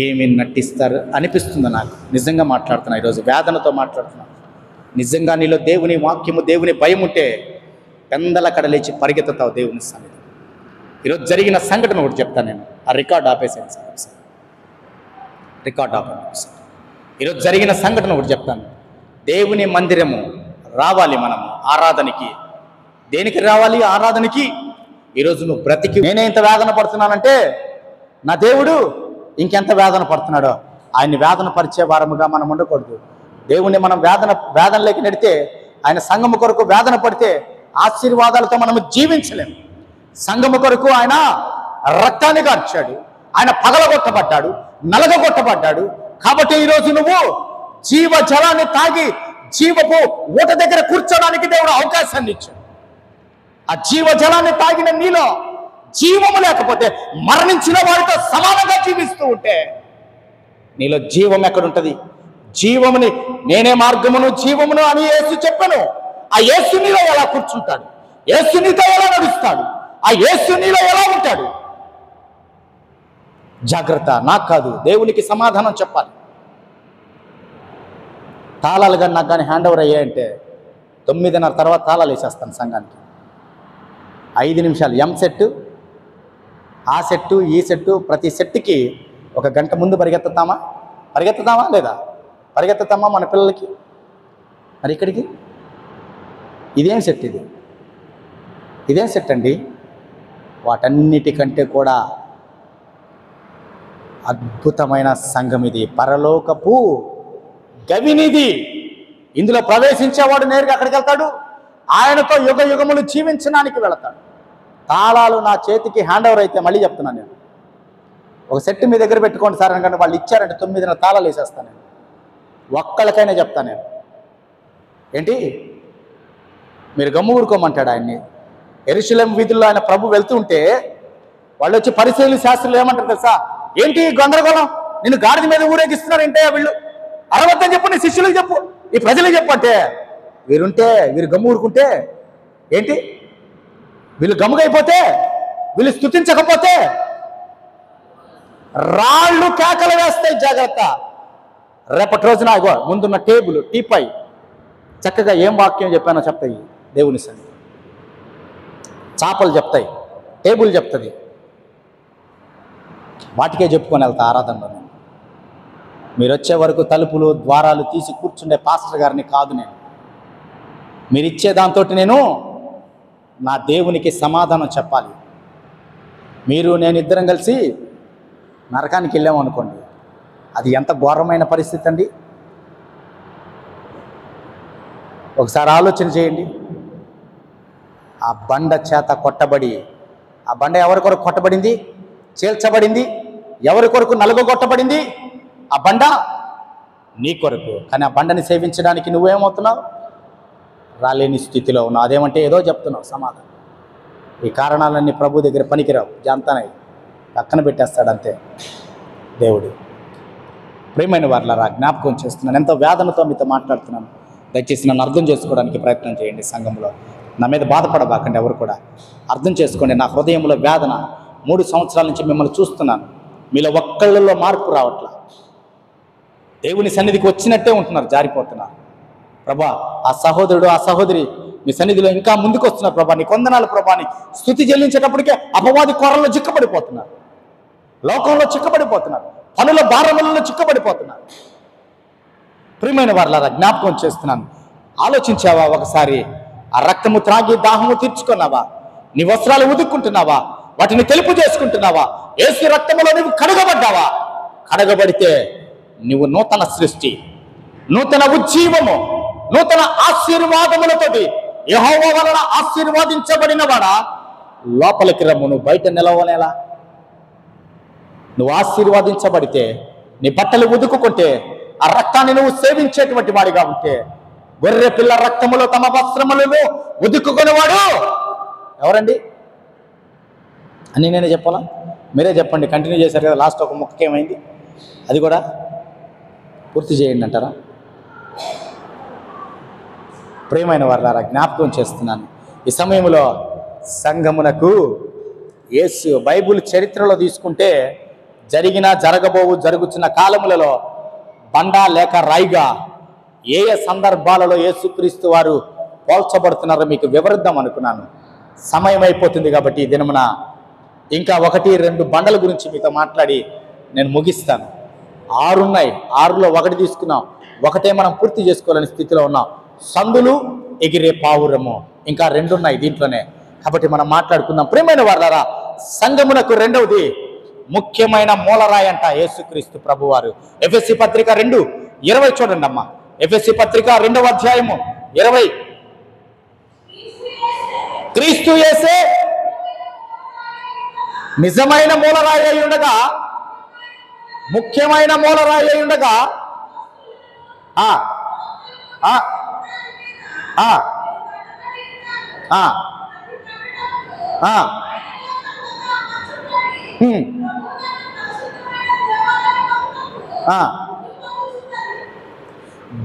ఏమి నటిస్తారు అనిపిస్తుంది నాకు. నిజంగా మాట్లాడుతున్నా, ఈరోజు వేదనతో మాట్లాడుతున్నా. నిజంగా నీలో దేవుని వాక్యము, దేవుని భయం ఉంటే పెందల కడ లేచి పరిగెత్తుతావు దేవుని సన్నిధి. ఈరోజు జరిగిన సంఘటన ఒకటి చెప్తాను నేను. ఆ రికార్డ్ ఆపేసాను సార్, రికార్డ్ ఆపేసాను. ఈరోజు జరిగిన సంఘటన ఒకటి చెప్తాను. దేవుని మందిరము రావాలి మనము ఆరాధనకి. దేనికి రావాలి? ఆరాధనకి. ఈరోజు నువ్వు బ్రతికి నేనే ఇంత వేదన పడుతున్నానంటే నా దేవుడు ఇంకెంత వేదన పడుతున్నాడో. ఆయన్ని వేదన పరిచే వారముగా మనం ఉండకూడదు. దేవుణ్ణి మనం వేదనలోకి నెడితే, ఆయన సంఘము కొరకు వేదన పడితే ఆశీర్వాదాలతో మనము జీవించలేము. సంఘము కొరకు ఆయన రక్తాన్ని కార్చాడు, ఆయన పగలగొట్టబడ్డాడు, నలగొట్టబడ్డాడు. కాబట్టి ఈరోజు నువ్వు జీవ జలాన్ని తాగి జీవపు ఊట దగ్గర కూర్చోడానికి దేవుడు అవకాశాన్ని ఇచ్చాడు. ఆ జీవ జలాన్ని తాగిన నీలో జీవము లేకపోతే, మరణించిన వారితో సమానంగా జీవిస్తూ ఉంటే నీలో జీవం ఎక్కడుంటుంది? జీవముని నేనే మార్గమును జీవమును అని యేసు చెప్పాను. ఆ యేసు నీలో ఎలా కూర్చుంటాడు? యేసు నీతో ఎలా నడుస్తాడు? ఆ యేసు నీలో ఎలా ఉంటాడు? జాగ్రత్త. నాకు కాదు, దేవునికి సమాధానం చెప్పాలి. తాళాలు కానీ నాకు కానీ హ్యాండ్ ఓవర్ అయ్యాయంటే 9:30 తర్వాత తాళాలు వేసేస్తాను సంఘానికి. 5 నిమిషాలు ఎం సెట్టు, ఆ సెట్టు, ఈ సెట్టు, ప్రతి సెట్కి 1 గంట ముందు పరిగెత్తుతామా లేదా? పరిగెత్తుతామా మన పిల్లలకి? మరి ఇక్కడికి ఇదేం సెట్? ఇదేం సెట్ అండి? వాటన్నిటికంటే కూడా అద్భుతమైన సంఘం ఇది, పరలోకపు గవినిది. ఇందులో ప్రవేశించేవాడు నేరుగా అక్కడికి వెళ్తాడు, ఆయనతో యుగ యుగములు జీవించడానికి వెళతాడు. తాళాలు నా చేతికి హ్యాండ్ ఓవర్ అయితే, మళ్ళీ చెప్తున్నాను నేను, ఒక సెట్ మీ దగ్గర పెట్టుకోండి సార్ అనుకంటే వాళ్ళు ఇచ్చారంటే 9:30 తాళాలు వేసేస్తాను నేను. ఒక్కళ్ళకైనా చెప్తాను నేను. ఏంటి మీరు గమ్ము ఊరుకోమంటాడు ఆయన్ని. యెరూషలేము వీధుల్లో ఆయన ప్రభు వెళ్తూ ఉంటే వాళ్ళు వచ్చి పరిశీలన శాస్త్రులు ఏమంటారు తెలుసా? ఏంటి గందరగోళం, నిన్ను గాడిద మీద ఊరేగిస్తున్నారు ఏంటయ్యా వీళ్ళు, అరవద్దని చెప్పు, నీ శిష్యులకు చెప్పు, ఈ ప్రజలకు చెప్పు అంటే, వీరు గమ్ము ఊరుకుంటే ఏంటి, వీళ్ళు గమ్ముగైపోతే, వీళ్ళు స్తుతించకపోతే రాళ్ళు కేకలు వేస్తాయి. జాగ్రత్త. రేపటి రోజున ఇగో ముందున్న టేబుల్, టీపై చక్కగా ఏం వాక్యం చెప్పానో చెప్తాయి దేవుని సన్నిధి. చాపలు చెప్తాయి, టేబుల్ చెప్తుంది. వాటికే చెప్పుకొని వెళ్తా ఆరాధనలో. మీరు వచ్చే వరకు తలుపులు ద్వారాలు తీసి కూర్చుండే పాస్టర్ గారిని కాదు నేను. మీరు ఇచ్చే దాంతో నేను నా దేవునికి సమాధానం చెప్పాలి. మీరు నేను ఇద్దరం కలిసి నరకానికి వెళ్ళాము అనుకోండి, అది ఎంత ఘోరమైన పరిస్థితి అండి. ఒకసారి ఆలోచన చేయండి. ఆ బండ చేత కొట్టబడి, ఆ బండ ఎవరి కొరకు కొట్టబడింది? చీల్చబడింది. ఎవరి కొరకు నలుగొట్టబడింది? ఆ బండ నీ కొరకు. కానీ ఆ బండని సేవించడానికి నువ్వేమవుతున్నావు? రాలేని స్థితిలో ఉన్నావు. అదేమంటే ఏదో చెప్తున్నావు సమాధానం. ఈ కారణాలన్నీ ప్రభు దగ్గర పనికిరావు, జాంతానై పక్కన పెట్టేస్తాడంతే దేవుడు. ప్రియమైన వారులారా, జ్ఞాపకం చేస్తున్నాను, ఎంతో వేదనతో మీతో మాట్లాడుతున్నాను. దయచేసి నన్ను అర్థం చేసుకోవడానికి ప్రయత్నం చేయండి. సంఘంలో నా మీద బాధపడబాకండి, ఎవరు కూడా అర్థం చేసుకోండి. నా హృదయంలో వేదన. 3 సంవత్సరాల నుంచి మిమ్మల్ని చూస్తున్నాను, మీలో ఒక్కళ్ళలో మార్పు రావట్లా. దేవుని సన్నిధికి వచ్చినట్టే ఉంటున్నారు, జారిపోతున్నారు. ప్రభా, ఆ సహోదరుడు ఆ సహోదరి మీ సన్నిధిలో ఇంకా ముందుకు వస్తున్నారు ప్రభా, నీ కొందనాలు ప్రభా అని స్తుతి చెల్లించేటప్పటికే అపవాది కొరల్లో చిక్కబడిపోతున్నారు, లోకంలో చిక్కబడిపోతున్నారు, పనుల భారములలో చిక్కబడిపోతున్నారు. ప్రియమైన వారులారా, జ్ఞాపకం చేస్తున్నాను, ఆలోచించావా ఒకసారి? ఆ రక్తము త్రాగి దాహము తీర్చుకున్నావా? నీ వస్త్రాలు ఉదుక్కుంటున్నావా? వాటిని తెలుపు చేసుకుంటున్నావా? యేసు రక్తములో నువ్వు కడగబడ్డావా? కడగబడితే నువ్వు నూతన సృష్టి, నూతన ఉజ్జీవము, నూతన ఆశీర్వాదములతోటి యెహోవా వలన ఆశీర్వాదించబడిన వాడా లోపలికి రమ్ము. నువ్వు బయట నిలవనేలా? నువ్వు ఆశీర్వాదించబడితే, నీ బట్టలు ఉదుకుకుంటే, ఆ రక్తాన్ని నువ్వు సేవించేటువంటి వాడిగా ఉంటే, గొర్రె పిల్ల రక్తములో తమ వస్త్రములను ఉదుక్కునేవాడు ఎవరండి అని నేనే చెప్పాలా? మీరే చెప్పండి. కంటిన్యూ చేశారు కదా, లాస్ట్ ఒక ముక్కకి ఏమైంది? అది కూడా పూర్తి చేయండి అంటారా? ప్రియమైన వారులారా, జ్ఞాపకం చేస్తున్నాను, ఈ సమయంలో సంఘమునకు యేసు బైబిల్ చరిత్రలో తీసుకుంటే జరిగిన జరుగుతున్న కాలములలో బండ లేక రాయిగా ఏ ఏ సందర్భాలలో యేసుక్రీస్తు వారు పోల్చబడుతున్నారో మీకు వివరిద్దాం అనుకున్నాను. సమయం అయిపోతుంది కాబట్టి ఈ దినమున ఇంకా 1-2 బండల గురించి మీతో మాట్లాడి నేను ముగిస్తాను. 6 ఉన్నాయి, 6లో 1 తీసుకున్నాం, 1 మనం పూర్తి చేసుకోవాలని స్థితిలో ఉన్నాం. సందులు, ఎగిరే పావురము, ఇంకా 2 ఉన్నాయి దీంట్లోనే. కాబట్టి మనం మాట్లాడుకుందాం. ప్రియమైన వారులారా, సంఘమునకు రెండవది ముఖ్యమైన మూలరాయి అంట యేసుక్రీస్తు ప్రభువారు. ఎఫెసీ పత్రిక 2:20 చూడండి అమ్మా. ఎఫెసీ పత్రిక 2వ అధ్యాయము 20. క్రీస్తు యేసే నిజమైన మూలరాయి అయి ఉండగా, ముఖ్యమైన మూలరాయి అయి ఉండగా,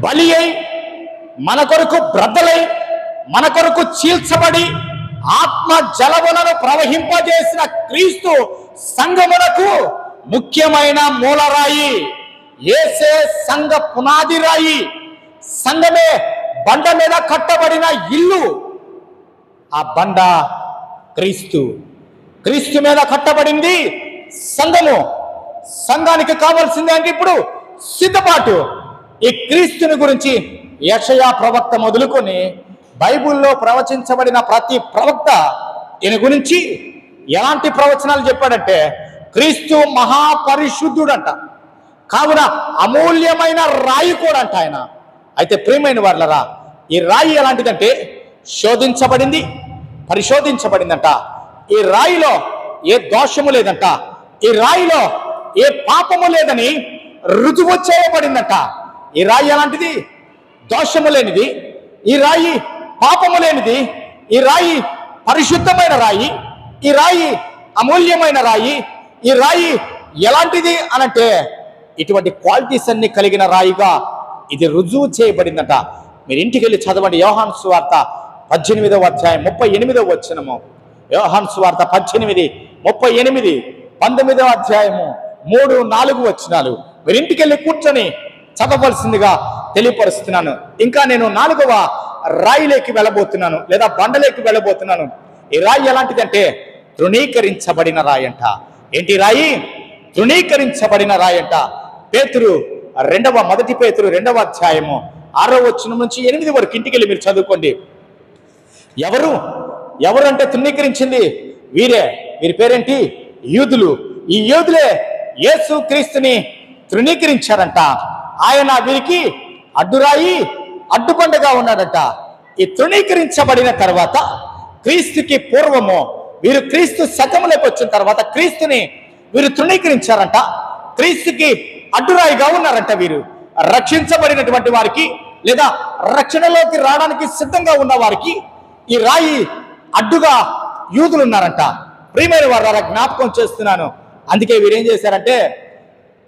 బలి అయి మన కొరకు బ్రద్దలై మన కొరకు చీల్చబడి ఆత్మ జలములను ప్రవహింపజేసిన క్రీస్తు సంఘమునకు ముఖ్యమైన మూలరాయి. యేసే సంఘ పునాది రాయి. సంఘమే బండ మీద కట్టబడిన ఇల్లు. ఆ బండ క్రీస్తు. క్రీస్తు మీద కట్టబడింది సంఘము. సంఘానికి కావాల్సింది అంటే ఇప్పుడు సిద్ధపాటు. ఈ క్రీస్తుని గురించి యెషయా ప్రవక్త మొదలుకొని బైబిల్లో ప్రవచించబడిన ప్రతి ప్రవక్త ఈయన గురించి ఎలాంటి ప్రవచనాలు చెప్పాడంటే, క్రీస్తు మహాపరిశుద్ధుడంట, కావున అమూల్యమైన రాయి కూడా అంట ఆయన. అయితే ప్రియమైన వారులారా, ఈ రాయి ఎలాంటిదంటే శోధించబడింది, పరిశోధించబడిందంట. ఈ రాయిలో ఏ దోషము లేదంట. ఈ రాయిలో ఏ పాపము లేదని రుజువు చేయబడిందంట. ఈ రాయి ఎలాంటిది? దోషము లేనిది. ఈ రాయి పాపము లేనిది. ఈ రాయి పరిశుద్ధమైన రాయి. ఈ రాయి అమూల్యమైన రాయి. ఈ రాయి ఎలాంటిది అనంటే ఇటువంటి క్వాలిటీస్ అన్ని కలిగిన రాయిగా ఇది రుజువు చేయబడిందట. మీరు ఇంటికి వెళ్ళి చదవండి. యోహాను సువార్త 18వ అధ్యాయం 38వ వచనము. యోహాను సువార్త 18:38, 19వ అధ్యాయము 3-4 వచనాలు మీరు ఇంటికి వెళ్ళి కూర్చొని చదవలసిందిగా తెలియపరుస్తున్నాను. ఇంకా నేను 4వ రాయిలోకి వెళ్ళబోతున్నాను, లేదా బండలోకి వెళ్ళబోతున్నాను. ఈ రాయి ఎలాంటిదంటే తృణీకరించబడిన రాయి అంట. ఏంటి రాయి? తృణీకరించబడిన రాయంట. మొదటి పేతురు 2వ అధ్యాయము 6వ వచనం నుంచి 8 వరకు ఇంటికి వెళ్ళి మీరు చదువుకోండి. ఎవరు అంటే తృణీకరించింది వీరి పేరేంటి? యూదులు. ఈ యూదులే యేసు క్రీస్తుని తృణీకరించారంట. ఆయన వీరికి అడ్డురాయి, అడ్డుబండగా ఉన్నాడట. ఈ తృణీకరించబడిన తర్వాత క్రీస్తుకి పూర్వము వీరు క్రీస్తు శకములోకి వచ్చిన తర్వాత క్రీస్తుని వీరు తృణీకరించారంట. క్రీస్తుకి అడ్డురాయిగా ఉన్నారంట. వీరు రక్షించబడినటువంటి వారికి లేదా రక్షణలోకి రావడానికి సిద్ధంగా ఉన్న వారికి ఈ రాయి అడ్డుగా యూదులు ఉన్నారంట. ప్రియమైన వారు జ్ఞాపకం చేస్తున్నాను. అందుకే వీరేం చేశారంటే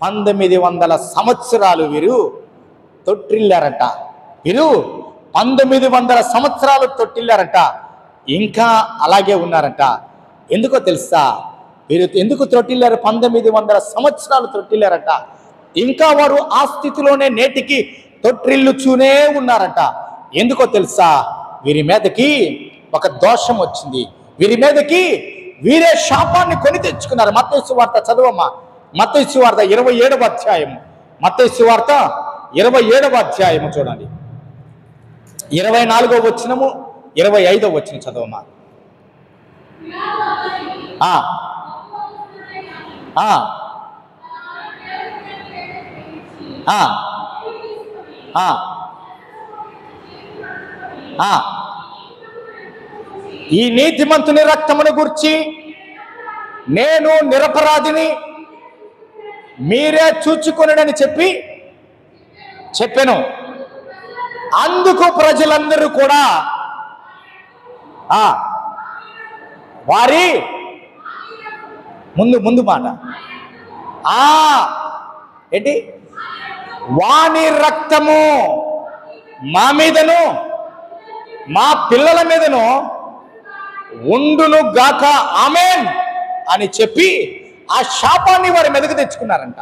1900 సంవత్సరాలు వీరు తొట్టిల్లారంట. 1900 సంవత్సరాలు తొట్టిల్లారంట. ఇంకా అలాగే ఉన్నారంట. ఎందుకో తెలుసా? వీరు ఎందుకు తొట్టిల్లారు? 1900 సంవత్సరాలు తొట్టిల్లారంట. ఇంకా వారు ఆ స్థితిలోనే నేటికి తొట్టిల్లుచూనే ఉన్నారంట. ఎందుకో తెలుసా? వీరి మీదకి ఒక దోషం వచ్చింది. వీరి మీదకి వీరే శాపాన్ని కొని తెచ్చుకున్నారు. మత్తయి సువార్త చదవమ్మా. మత్తయి సువార్త 27వ అధ్యాయము. మత్తయి సువార్త 27వ అధ్యాయము చూడండి. 24వ వచనము 25వ వచనం చదవమ్మా. ఈ నీతిమంతుని రక్తమును గూర్చి నేను నిరపరాధిని మీరే చూచుకొనడని చెప్పాను. అందుకు ప్రజలందరూ కూడా వారి ముందు మాట ఏంటి? వాని రక్తము మా మీదను మా పిల్లల మీదను ఉండును గాక ఆమేన్ అని చెప్పి ఆ శాపాన్ని వారి మీదకి తెచ్చుకున్నారంట.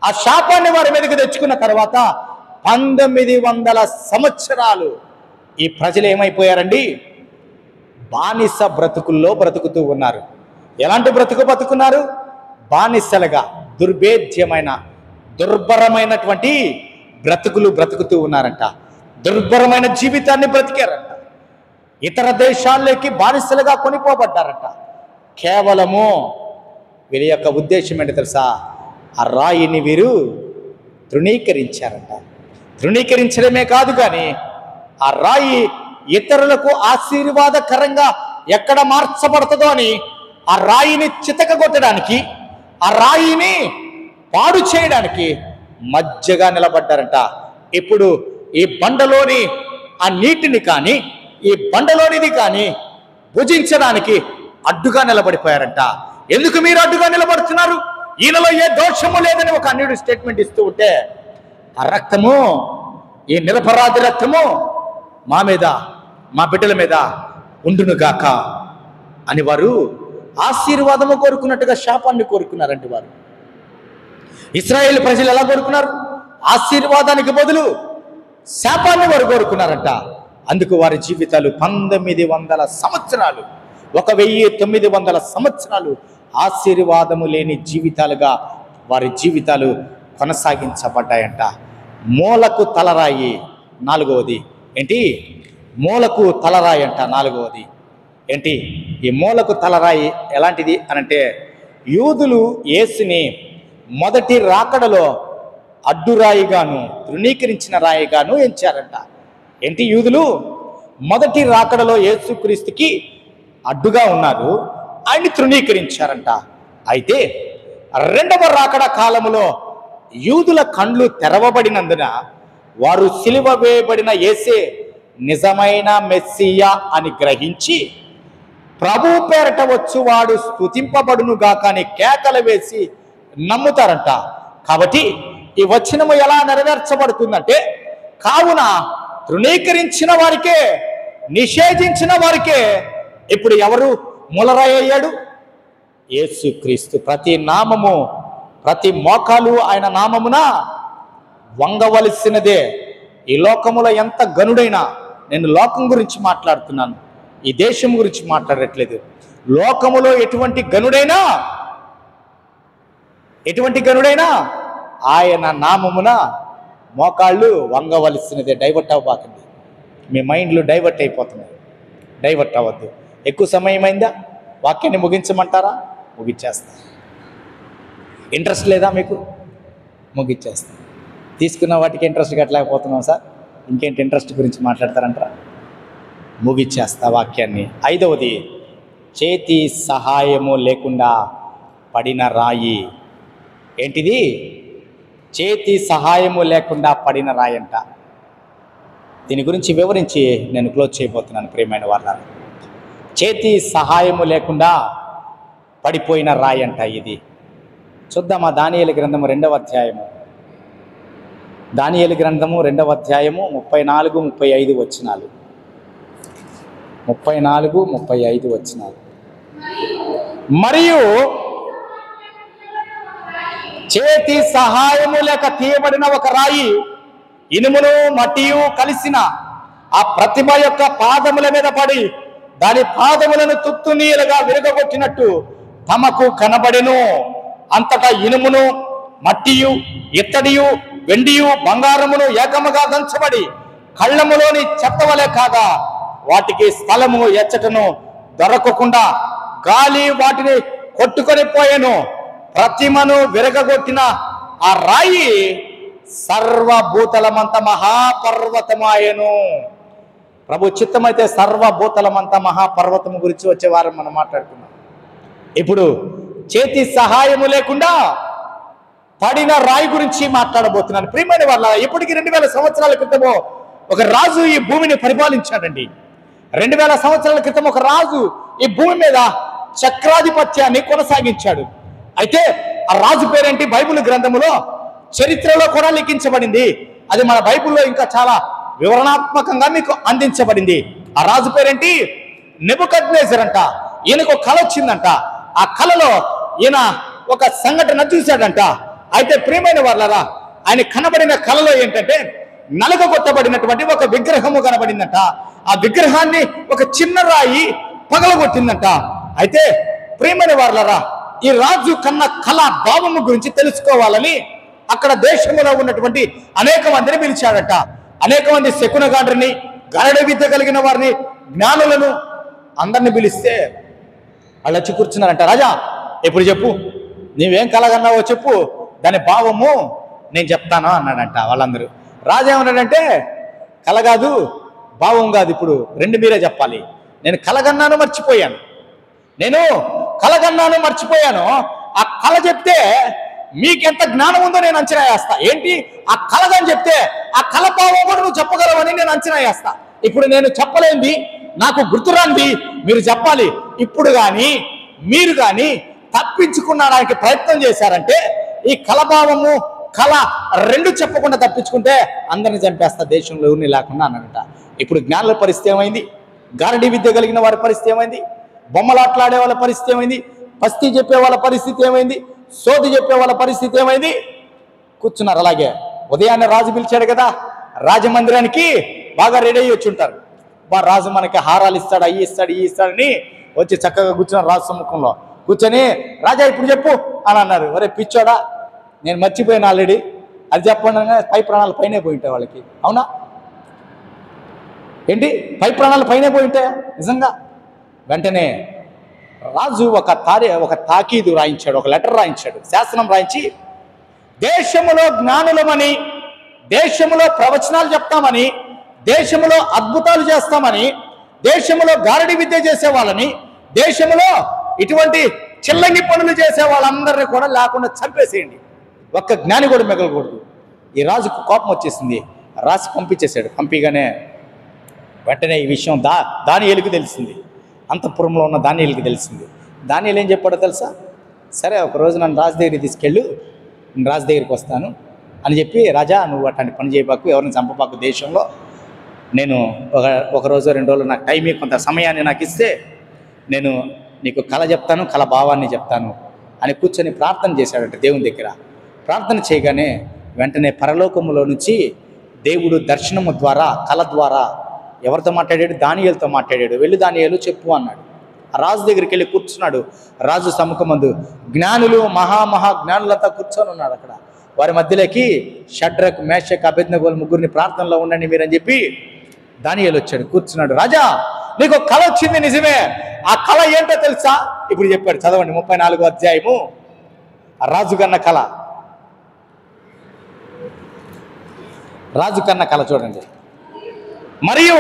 ఆ శాపాన్ని వారి మీదకి తెచ్చుకున్న తర్వాత 1900 సంవత్సరాలు ఈ ప్రజలు ఏమైపోయారండి? బానిస బ్రతుకుల్లో బ్రతుకుతూ ఉన్నారు. ఎలాంటి బతుకున్నారు? బానిసలుగా దుర్భేద్యమైన దుర్భరమైనటువంటి బ్రతుకులు బ్రతుకుతూ ఉన్నారంట. దుర్భరమైన జీవితాన్ని బ్రతికారంట. ఇతర దేశాల్లోకి బానిసలుగా కొనిపోబడ్డారంట. కేవలము వీరి యొక్క ఉద్దేశం ఏంటి తెలుసా? ఆ రాయిని వీరు తృణీకరించారంట. తృణీకరించడమే కాదు కానీ ఆ రాయి ఇతరులకు ఆశీర్వాదకరంగా ఎక్కడ మార్చబడుతుందో అని ఆ రాయిని చితకగొట్టడానికి, ఆ రాయిని పాడు చేయడానికి మధ్యగా నిలబడ్డారంట. ఇప్పుడు ఈ బండలోని ఆ నీటిని కానీ ఈ బండలోనిది కానీ భుజించడానికి అడ్డుగా నిలబడిపోయారంట. ఎందుకు మీరు అడ్డుగా నిలబడుతున్నారు? ఈయనలో ఏ దోషము లేదని ఒక అన్యుడు స్టేట్మెంట్ ఇస్తూ ఉంటే ఆ రక్తము, ఈ నిరపరాధి రక్తము మా మీద మా బిడ్డల మీద ఉండునుగాక అని వారు ఆశీర్వాదము కోరుకున్నట్టుగా శాపాన్ని కోరుకున్నారంటే వారు. ఇశ్రాయేలు ప్రజలు ఎలా కోరుకున్నారు? ఆశీర్వాదానికి బదులు శాపాన్ని వారు కోరుకున్నారంట. అందుకు వారి జీవితాలు 1900 సంవత్సరాలు 1900 సంవత్సరాలు ఆశీర్వాదము లేని జీవితాలుగా వారి జీవితాలు కొనసాగించబడ్డాయంట. మూలకు తలరాయి 4వది ఏంటి? మూలకు తలరాయి అంట. 4వది ఏంటి? ఈ మూలకు తలరాయి ఎలాంటిది అనంటే యూదులు యేసుని మొదటి రాకడలో అడ్డురాయిగాను తృణీకరించిన రాయిగాను ఎంచారంట. ఏంటి? యూదులు మొదటి రాకడలో యేసుక్రీస్తుకి అడ్డుగా ఉన్నారు, ఆయన్ని తృణీకరించారంట. అయితే రెండవ రాకడ కాలములో యూదుల కండ్లు తెరవబడినందున వారు సిలువ వేయబడిన యేసే నిజమైన మెస్సియా అని గ్రహించి ప్రభు పేరట వచ్చువాడు స్తుతింపబడునుగాక అని కేకలు వేసి నమ్ముతారంట. కాబట్టి ఈ వచనము ఎలా నెరవేర్చబడుతుందంటే, కావున తృణీకరించిన వారికే, నిషేధించిన వారికే ఇప్పుడు ఎవరు మూలరాయి అయ్యాడు? యేసుక్రీస్తు. ప్రతి నామము, ప్రతి మోకాలు ఆయన నామమున వంగవలసినదే. ఈ లోకములో ఎంత గనుడైనా, నేను లోకం గురించి మాట్లాడుతున్నాను, ఈ దేశం గురించి మాట్లాడట్లేదు. లోకములో ఎటువంటి గనుడైనా ఎటువంటి గనుడైనా ఆయన నామమున మోకాళ్ళు వంగవలసినదే. డైవర్ట్ అవ్వకండి, మీ మైండ్లు డైవర్ట్ అయిపోతున్నాయి. డైవర్ట్ అవ్వద్దు. ఎక్కువ సమయం అయిందా? వాక్యాన్ని ముగించమంటారా? ముగించేస్తా. ఇంట్రెస్ట్ లేదా మీకు? ముగించేస్తా. తీసుకున్న వాటికి ఇంట్రెస్ట్ కట్టలేకపోతున్నాం సార్, ఇంకేంటి ఇంట్రెస్ట్ గురించి మాట్లాడతారంటారా? ముగించేస్తా వాక్యాన్ని. 5వది, చేతి సహాయము లేకుండా పడిన రాయి. ఏంటిది? చేతి సహాయము లేకుండా పడిన రాయి అంట. దీని గురించి వివరించి నేను క్లోజ్ చేయబోతున్నాను. ప్రియమైన వాళ్ళ, చేతి సహాయము లేకుండా పడిపోయిన రాయి అంట ఇది. చూద్దామా దానియేలు గ్రంథము 2వ అధ్యాయము. దానియేలు గ్రంథము 2వ అధ్యాయము 34, 35 వచనాలు. 34, 35 వచనాలు. మరియు చేతి సహాయము లేక తీయబడిన ఒక రాయి, ఇనుమును మట్టియు కలిసిన ఆ ప్రతిమ యొక్క పాదముల మీద పడి దాని పాదములను తుత్తునీలుగా విరగగొట్టినట్టు తమకు కనబడెను. అంతటా ఇనుమును మట్టియు ఇత్తడియు వెండియు బంగారమును ఏకముగా దంచబడి కళ్ళములోని చెత్తవలే కాగా వాటికి స్థలము ఎచ్చటను దొరకకుండా గాలి వాటిని కొట్టుకొని పోయెను. ప్రతిమను విరగగొట్టిన ఆ రాయి సర్వభూతలమంత మహాపర్వతమాయను. ప్రభు చిత్తమైతే సర్వభూతలమంత మహాపర్వతము గురించి వచ్చే వారం మనం మాట్లాడుకున్నాం. ఇప్పుడు చేతి సహాయము లేకుండా పడిన రాయి గురించి మాట్లాడబోతున్నాను. ప్రియమైన వాళ్ళ, ఇప్పటికి 2000 సంవత్సరాల క్రితము ఒక రాజు ఈ భూమిని పరిపాలించాడండి. 2000 సంవత్సరాల క్రితం ఒక రాజు ఈ భూమి మీద చక్రాధిపత్యాన్ని కొనసాగించాడు. అయితే ఆ రాజు పేరేంటి? బైబిల్ గ్రంథములో చరిత్రలో కూడా లిఖించబడింది. అది మన బైబిల్లో ఇంకా చాలా వివరణాత్మకంగా మీకు అందించబడింది. ఆ రాజు పేరేంటి? నెబుకద్నెజర్ అంట. ఈయనకు కళ వచ్చిందంట. ఆ కళలో ఈయన ఒక సంఘటన చూశాడంట. అయితే ప్రియమైన వాళ్ళరా, ఆయన కనబడిన కళలో ఏంటంటే నలగొట్టబడినటువంటి ఒక విగ్రహము కనబడిందంట. ఆ విగ్రహాన్ని ఒక చిన్న రాయి పగలగొట్టిందంట. అయితే ప్రియమైన వాళ్ళరా, ఈ రాజు కన్న కళ భావము గురించి తెలుసుకోవాలని అక్కడ దేశంలో ఉన్నటువంటి అనేక మందిని పిలిచాడట. అనేక మంది శకునగాండ్రిని, గరడ విద్య కలిగిన వారిని, జ్ఞానులను అందరిని పిలిస్తే వాళ్ళు వచ్చి కూర్చున్నారంట. రాజా, ఎప్పుడు చెప్పు, నీవేం కలగన్నావో చెప్పు, దాని భావము నేను చెప్తాను అన్నాడంట. వాళ్ళందరూ రాజా ఏమన్నాడంటే, కల కాదు, భావం కాదు, ఇప్పుడు రెండు మీరే చెప్పాలి. నేను కలగన్నాను మర్చిపోయాను, నేను కలగన్నాను మర్చిపోయాను. ఆ కళ చెప్తే మీకెంత జ్ఞానం ఉందో నేను అంచనా వేస్తా. ఏంటి ఆ కలగని చెప్తే ఆ కళ భావం కూడా నువ్వు చెప్పగలవని నేను అంచనా వేస్తా. ఇప్పుడు నేను చెప్పలేంది, నాకు గుర్తురాంది మీరు చెప్పాలి. ఇప్పుడు కానీ మీరు కానీ తప్పించుకున్నాడానికి ప్రయత్నం చేశారంటే ఈ కలభావము కళ రెండు చెప్పకుండా తప్పించుకుంటే అందరిని చంపేస్తా, దేశంలో ఎవరిని లేకుండా అన్నాడట. ఇప్పుడు జ్ఞానుల పరిస్థితి ఏమైంది? గారడీ విద్య కలిగిన వారి పరిస్థితి ఏమైంది? బొమ్మలాట్లాడే వాళ్ళ పరిస్థితి ఏమైంది? పస్తీ చెప్పే వాళ్ళ పరిస్థితి ఏమైంది? సోది చెప్పే వాళ్ళ పరిస్థితి ఏమైంది? కూర్చున్నారు అలాగే. ఉదయాన్నే రాజు పిలిచాడు కదా, రాజమందిరానికి బాగా రెడీ అయ్యి వచ్చి ఉంటారు. రాజు మనకి హారాలు ఇస్తాడు, అయ్యి ఇస్తాడు, ఈ ఇస్తాడని వచ్చి చక్కగా కూర్చున్నారు రాజు సమ్ముఖంలో. కూర్చొని రాజా ఇప్పుడు చెప్పు అని అన్నారు. ఒరే పిచ్చోడా, నేను మర్చిపోయాను ఆల్రెడీ, అది చెప్పండి. పై ప్రాణాలు పైనే పోయి ఉంటాయి వాళ్ళకి. అవునా ఏంటి? పై ప్రాణాలు పైనే పోయి ఉంటాయా నిజంగా? వెంటనే రాజు ఒక తాకీదు రాయించాడు, ఒక లెటర్ రాయించాడు, శాసనం రాయించి, దేశములో జ్ఞానులమని, దేశములో ప్రవచనాలు చెప్తామని, దేశములో అద్భుతాలు చేస్తామని, దేశములో గారడి విద్య చేసే వాళ్ళని, దేశములో ఇటువంటి చిల్లంగి పనులు చేసే వాళ్ళందరినీ కూడా లేకుండా చంపేసేయండి, ఒక్క జ్ఞాని కూడా మిగలకూడదు. ఈ రాజుకు కోపం వచ్చేసింది, రాసి పంపించేశాడు. పంపిగానే వెంటనే ఈ విషయం దానియేలుకి తెలిసింది, అంతఃపురంలో ఉన్న దానియేలుకి తెలిసింది. దానియేలు ఏం చెప్పాడో తెలుసా? సరే ఒకరోజు నన్ను రాజు దగ్గరికి తీసుకెళ్ళు, నేను రాజు దగ్గరికి వస్తాను అని చెప్పి, రాజా నువ్వు అట్లాంటి పని చేయబాకు, ఎవరిని చంపబాకు దేశంలో, నేను ఒక రోజు 2 రోజులు నాకు టైం, కొంత సమయాన్ని నాకు ఇస్తే నేను నీకు కళ చెప్తాను, కళ భావాన్ని చెప్తాను అని కూర్చొని ప్రార్థన చేశాడంట దేవుని దగ్గర. ప్రార్థన చేయగానే వెంటనే పరలోకములో నుంచి దేవుడు దర్శనము ద్వారా, కళ ద్వారా ఎవరితో మాట్లాడాడు? దానియేలుతో మాట్లాడాడు. వెళ్ళి దానియేలు చెప్పు అన్నాడు. ఆ రాజు దగ్గరికి వెళ్ళి కూర్చున్నాడు. రాజు సముఖమందు జ్ఞానులు మహా జ్ఞానులంతా కూర్చొని ఉన్నారు అక్కడ. వారి మధ్యలోకి షడ్రక్ మేషక్ అబేద్నెగోలు ముగ్గురిని ప్రార్థనలో ఉండండి మీరని చెప్పి దానియేలు వచ్చాడు, కూర్చున్నాడు. రాజా, నీకు కళ వచ్చింది నిజమే, ఆ కళ ఏంటో తెలుసా? ఇప్పుడు చెప్పాడు, చదవండి 34వ అధ్యాయము. రాజు కన్న కళ, రాజు కన్న కళ చూడండి. మరియు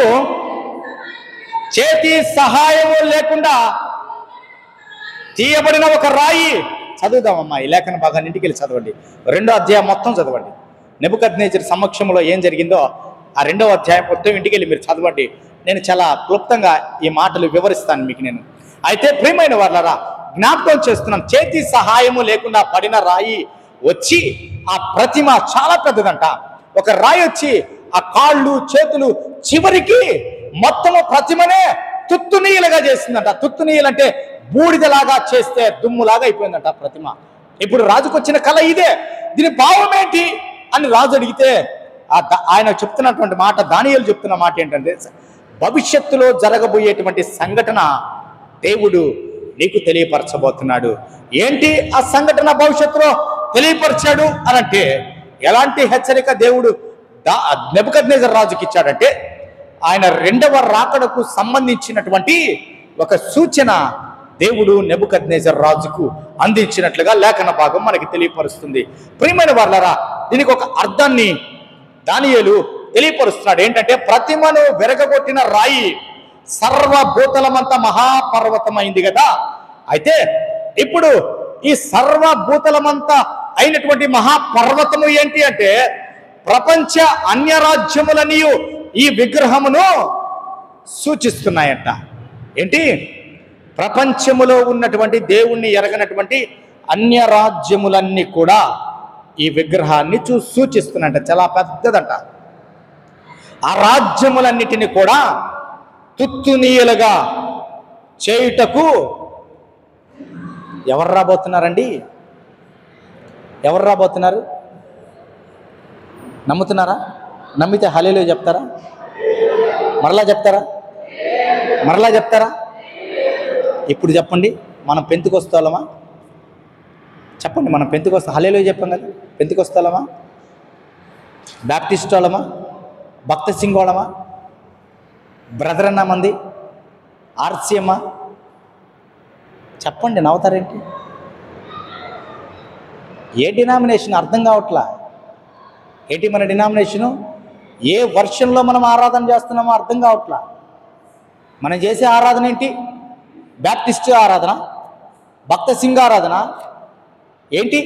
చేతి సహాయము లేకుండా తీయబడిన ఒక రాయి. చదువుదామమ్మా ఈ లేఖన భాగాన్ని, ఇంటికి వెళ్ళి చదవండి. 2వ అధ్యాయం మొత్తం చదవండి. నెబుకద్నెజర్ సమక్షంలో ఏం జరిగిందో ఆ 2వ అధ్యాయం మొత్తం ఇంటికి వెళ్ళి మీరు చదవండి. నేను చాలా క్లుప్తంగా ఈ మాటలు వివరిస్తాను మీకు నేను. అయితే ప్రియమైన వాళ్ళరా, జ్ఞాపకం చేస్తున్నాం, చేతి సహాయము లేకుండా పడిన రాయి వచ్చి ఆ ప్రతిమ చాలా పెద్దదంట. ఒక రాయి వచ్చి ఆ కాళ్ళు చేతులు చివరికి మొత్తము ప్రతిమనే తుత్తునీయులుగా చేసిందంట. తుత్తునీయులంటే బూడిదలాగా చేస్తే దుమ్ములాగా అయిపోయిందంట ప్రతిమ. ఇప్పుడు రాజుకు వచ్చిన కళ ఇదే. దీని భావం ఏంటి అని రాజు అడిగితే ఆయన చెప్తున్నటువంటి మాట, దానియేలు చెప్తున్న మాట ఏంటంటే, భవిష్యత్తులో జరగబోయేటువంటి సంఘటన దేవుడు నీకు తెలియపరచబోతున్నాడు. ఏంటి ఆ సంఘటన భవిష్యత్తులో తెలియపరిచాడు అనంటే, ఎలాంటి హెచ్చరిక దేవుడు నెబుకద్నెజర్ రాజుకి ఇచ్చాడంటే, ఆయన 2వ రాకడకు సంబంధించినటువంటి ఒక సూచన దేవుడు నెబుకద్నెజర్ రాజుకు అందించినట్లుగా లేఖన భాగం మనకి తెలియపరుస్తుంది. ప్రియమైన వాళ్ళరా, దీనికి ఒక అర్థాన్ని దానియేలు తెలియపరుస్తున్నాడు. ఏంటంటే, ప్రతిమను విరగగొట్టిన రాయి సర్వభూతలమంతా మహాపర్వతమైంది కదా. అయితే ఇప్పుడు ఈ సర్వభూతలమంతా అయినటువంటి మహాపర్వతము ఏంటి అంటే, ప్రపంచ అన్యరాజ్యములని ఈ విగ్రహమును సూచిస్తున్నాయంట. ఏంటి? ప్రపంచములో ఉన్నటువంటి దేవుణ్ణి ఎరగనటువంటి అన్య రాజ్యములన్నీ కూడా ఈ విగ్రహాన్ని సూచిస్తున్నాయంట. చాలా పెద్దదంట. ఆ రాజ్యములన్నిటిని కూడా తుత్తునీయులుగా చేయుటకు ఎవరు రాబోతున్నారండి? ఎవరు రాబోతున్నారు? నమ్ముతున్నారా? నమ్మితే హల్లెలూయా చెప్తారా? మరలా చెప్తారా? మరలా చెప్తారా? ఇప్పుడు చెప్పండి, మనం పెంతుకొస్తాలమా? చెప్పండి, మనం పెంతుకొస్తా హల్లెలూయా చెప్పాం కదా. పెంతుకొస్తాలమా? బ్యాప్టిస్ట్ వాళ్ళమా? భక్త సింగ్ వాళ్ళమా? బ్రదర్ అన్న మంది? ఆర్సీఎమ్మా? చెప్పండి, నవ్వుతారేంటి? ఏ డినామినేషన్ అర్థం కావట్లా. ఏంటి మన డినామినేషను? ఏ వర్షన్లో మనం ఆరాధన చేస్తున్నామో అర్థం కావట్లా. మనం చేసే ఆరాధన ఏంటి? బ్యాప్టిస్ట్ ఆరాధన, భక్త సింగ్ ఆరాధన ఏంటి?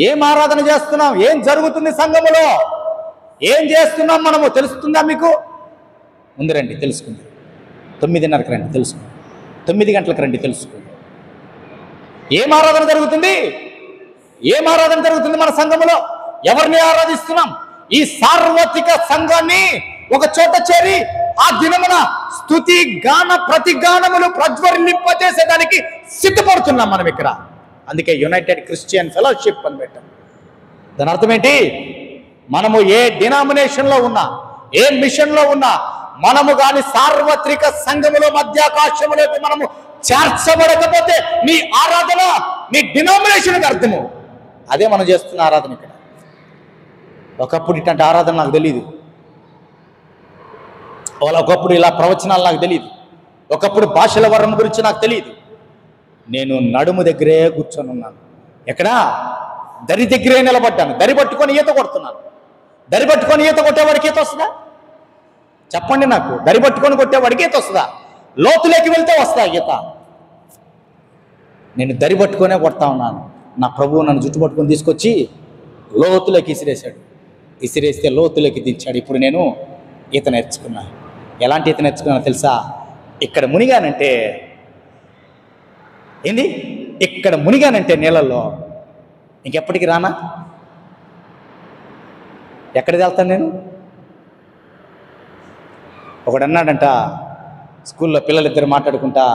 ఏం ఆరాధన చేస్తున్నాం? ఏం జరుగుతుంది సంఘములో? ఏం చేస్తున్నాం మనము? తెలుస్తుందా మీకు? ముందు రండి, తెలుసుకుంది. 9:30కి రండి, తెలుసుకుంది. 9 గంటలకు రండి, తెలుసుకుంది. ఏం ఆరాధన జరుగుతుంది? ఏం ఆరాధన జరుగుతుంది మన సంఘములో? ఎవరిని ఆరాధిస్తున్నాం? ఈ సార్వత్రిక సంఘాన్ని ఒక చోట చేరి ఆ దినమున స్తుతి గాన ప్రతిగానములు ప్రజ్వలింపజేసేదానికి సిద్ధపడుతున్నాం మనం ఇక్కడ. అందుకే యునైటెడ్ క్రిస్టియన్ ఫెలోషిప్ అని పెట్టాం. దాని అర్థం ఏంటి? మనము ఏ డినామినేషన్లో ఉన్నా, ఏ మిషన్లో ఉన్నా, మనము కానీ సార్వత్రిక సంఘములో మధ్యాకాశములోకి మనము చేర్చబడకపోతే నీ ఆరాధన నీ డినామినేషన్కి అర్థము. అదే మనం చేస్తున్న ఆరాధన ఇక్కడ. ఒకప్పుడు ఇట్లాంటి ఆరాధన నాకు తెలియదు. ఒకప్పుడు ఇలా ప్రవచనాలు నాకు తెలియదు. ఒకప్పుడు భాషల వరం గురించి నాకు తెలియదు. నేను నడుము దగ్గరే కూర్చొని ఉన్నాను. ఎక్కడా? దరి దగ్గరే నిలబడ్డాను. దరి పట్టుకొని ఈత కొడుతున్నాను. దరి పట్టుకొని ఈత కొట్టేవాడికి ఈత వస్తుందా? చెప్పండి నాకు. దరి పట్టుకొని కొట్టేవాడికి ఈత వస్తుందా? లోతులోకి వెళ్తే వస్తా ఈత. నేను దరి పట్టుకొనే కొడతా ఉన్నాను. నా ప్రభువు నన్ను జుట్టు పట్టుకొని తీసుకొచ్చి లోతులోకి ఇసిరేశాడు. ఇసిరేస్తే లోతులోకి దించాడు. ఇప్పుడు నేను ఈత నేర్చుకున్నాను. ఎలాంటి ఈత నేర్చుకున్నానో తెలుసా? ఇక్కడ మునిగానంటే ఏంది? ఇక్కడ మునిగానంటే నీళ్ళల్లో ఇంకెప్పటికి రానా? ఎక్కడికి వెళ్తాను నేను? ఒకడు అన్నాడంట స్కూల్లో, పిల్లలిద్దరు మాట్లాడుకుంటా,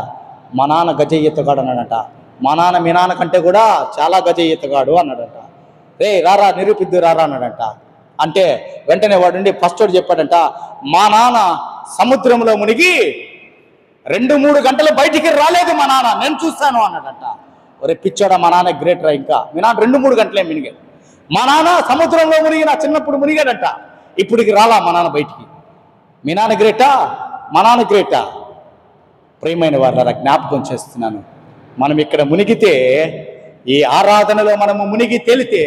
మా నాన్న గజ ఈతగాడు అన్నాడంట. మా నాన్న మీ నాన్న కంటే కూడా చాలా గజ ఈతగాడు అన్నాడంట. రే రారా నిరూపిద్దు రారా అన్నాడంట. అంటే వెంటనే వాడు ఫస్ట్ వాడు చెప్పాడంట, మా నాన్న సముద్రంలో మునిగి 2-3 గంటలు బయటికి రాలేదు మా నాన్న, నేను చూస్తాను అన్నాడంట. ఒరే పిచ్చోడా, మా నాన్న గ్రేట్ రా. ఇంకా మీ నాన్న 2-3 గంటలే మునిగాడు. మా నాన్న సముద్రంలో మునిగి నా చిన్నప్పుడు మునిగాడంట, ఇప్పటికి రాలా మా నాన్న బయటికి. మీ నాన్న గ్రేటా, మా నాన్న గ్రేటా? ప్రియమైన వాళ్ళ జ్ఞాపకం చేస్తున్నాను, మనం ఇక్కడ మునిగితే, ఈ ఆరాధనలో మనము మునిగి తేలితే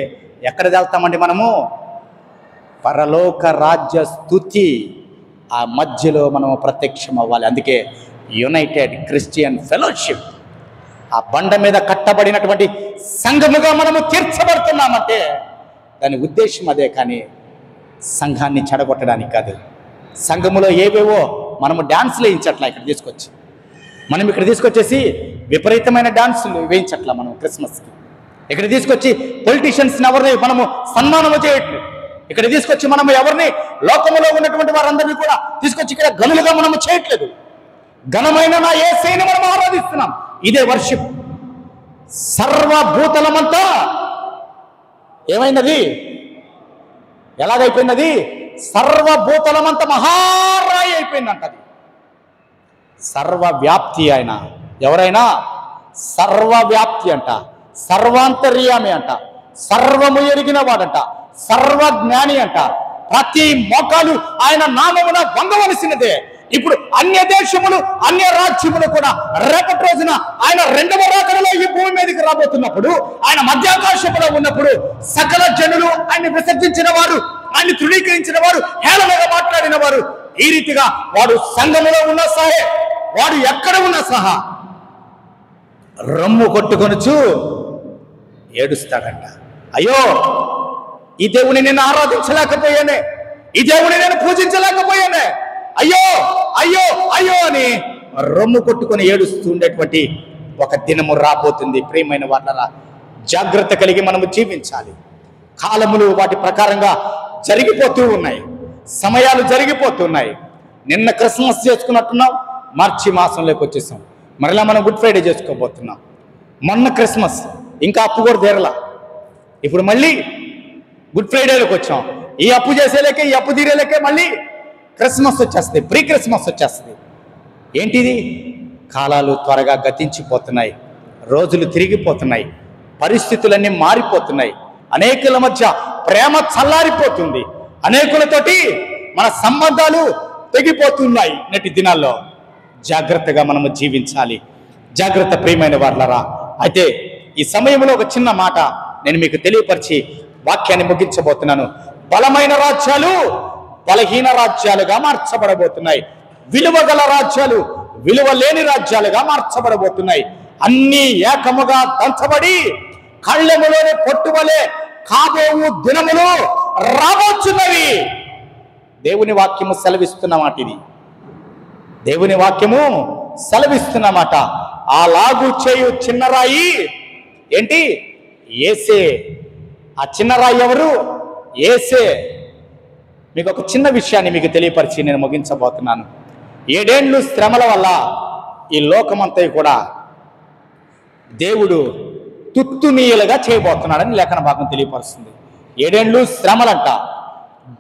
ఎక్కడ వెళ్తామండి మనము? పరలోక రాజ్య స్తుతి, ఆ మధ్యలో మనము ప్రత్యక్షం అవ్వాలి. అందుకే యునైటెడ్ క్రిస్టియన్ ఫెలోషిప్, ఆ బండ మీద కట్టబడినటువంటి సంఘముగా మనము తీర్చబడుతున్నామంటే దాని ఉద్దేశం అదే, కానీ సంఘాన్ని చెడగొట్టడానికి కాదు. సంఘములో ఏవేవో మనము డాన్సులు వేయించట్లా మనం ఇక్కడ తీసుకొచ్చేసి విపరీతమైన డాన్సులు వేయించట్లా మనం క్రిస్మస్కి. ఇక్కడ తీసుకొచ్చి పొలిటీషియన్స్ని ఎవరిని మనము సన్మానము చేయట్లేదు. ఇక్కడ తీసుకొచ్చి మనము ఎవరిని, లోకములో ఉన్నటువంటి వారందరినీ కూడా తీసుకొచ్చి ఇక్కడ గనులుగా మనము చేయట్లేదు. ఘనమైన నా యేసయ్యని మనం ఆరాధిస్తున్నాం. ఇదే వర్షిప్. సర్వభూతలమంతా ఏమైనది, ఎలాగైపోయినది? సర్వభూతలమంతా మహారాయి అయిపోయిందంటది. సర్వవ్యాప్తి ఆయన, ఎవరైనా సర్వవ్యాప్తి అంట, సర్వాంతర్యామి అంట, సర్వము ఎరిగిన వాడంట, సర్వజ్ఞాని అంట. ప్రతి మోకాలు ఆయన నామమున వంగవలసినదే. ఇప్పుడు అన్య దేశములు, అన్య రాజ్యములు కూడా రేపటి రోజున ఆయన 2వ రాకడలో ఈ భూమి మీదకి రాబోతున్నప్పుడు, ఆయన మధ్యాకాశములో ఉన్నప్పుడు సకల జనులు ఆయన్ని విసర్జించిన వారు, ఆయన్ని తృణీకరించిన వారు, హేళనగా మాట్లాడిన వారు, ఈ రీతిగా వాడు సంఘములో ఉన్న సహే, వాడు ఎక్కడ ఉన్నా సహా రమ్ము కొట్టుకొనుచు ఏడుస్తాడంట. అయ్యో, ఈ దేవుని నేను ఆరాధించలేకపోయానే, ఈ దేవుని నేను పూజించలేకపోయానే, అయ్యో అయ్యో అయ్యో అని రొమ్ము కొట్టుకొని ఏడుస్తూ ఉండేటువంటి ఒక దినము రాబోతుంది. ప్రియమైన వాళ్ళరా, జాగ్రత్త కలిగి మనము జీవించాలి. కాలములు వాటి ప్రకారంగా జరిగిపోతూ ఉన్నాయి, సమయాలు జరిగిపోతున్నాయి. నిన్న క్రిస్మస్ చేసుకున్నట్టున్నాం, మార్చి మాసంలోకి వచ్చేసాం. మరలా మనం గుడ్ ఫ్రైడే చేసుకోబోతున్నాం. మొన్న క్రిస్మస్, ఇంకా అప్పు కూడా తీరలా, ఇప్పుడు మళ్ళీ గుడ్ ఫ్రైడేలోకి వచ్చాం. ఈ అప్పు చేసేలేకే, ఈ అప్పు తీరేలేకే మళ్ళీ క్రిస్మస్ వచ్చేస్తుంది, ప్రీ క్రిస్మస్ వచ్చేస్తుంది. ఏంటిది? కాలాలు త్వరగా గతించిపోతున్నాయి, రోజులు తిరిగిపోతున్నాయి, పరిస్థితులన్నీ మారిపోతున్నాయి, అనేకుల మధ్య ప్రేమ చల్లారిపోతుంది, అనేకులతోటి మన సంబంధాలు తెగిపోతున్నాయి. నేటి దినాల్లో జాగ్రత్తగా మనము జీవించాలి. జాగ్రత్త ప్రియమైన వాళ్ళరా. అయితే ఈ సమయంలో ఒక చిన్న మాట నేను మీకు తెలియపరిచి వాక్యాన్ని ముగించబోతున్నాను. బలమైన రాజ్యాలు బలహీన రాజ్యాలుగా మార్చబడబోతున్నాయి. విలువ గల రాజ్యాలు విలువ లేని రాజ్యాలుగా మార్చబడబోతున్నాయి. అన్నీ ఏకముగా దంచబడి కళ్ళెములోని పొట్టువలే కాబోవు దినములు రాబోతున్నవి. దేవుని వాక్యము సెలవిస్తున్నమాట. ఇది దేవుని వాక్యము సెలవిస్తున్నమాట. ఆ లాగు చేయు చిన్నరాయి ఏంటి? యేసే. ఆ చిన్నరాయి ఎవరు? యేసే. మీకు ఒక చిన్న విషయాన్ని మీకు తెలియపరిచి నేను ముగించబోతున్నాను. 7 ఏళ్ళు శ్రమల వల్ల ఈ లోకమంతా కూడా దేవుడు తుత్తునీయులుగా చేయబోతున్నాడని లేఖన భాగం తెలియపరుస్తుంది. 7 ఏళ్ళు శ్రమలంట,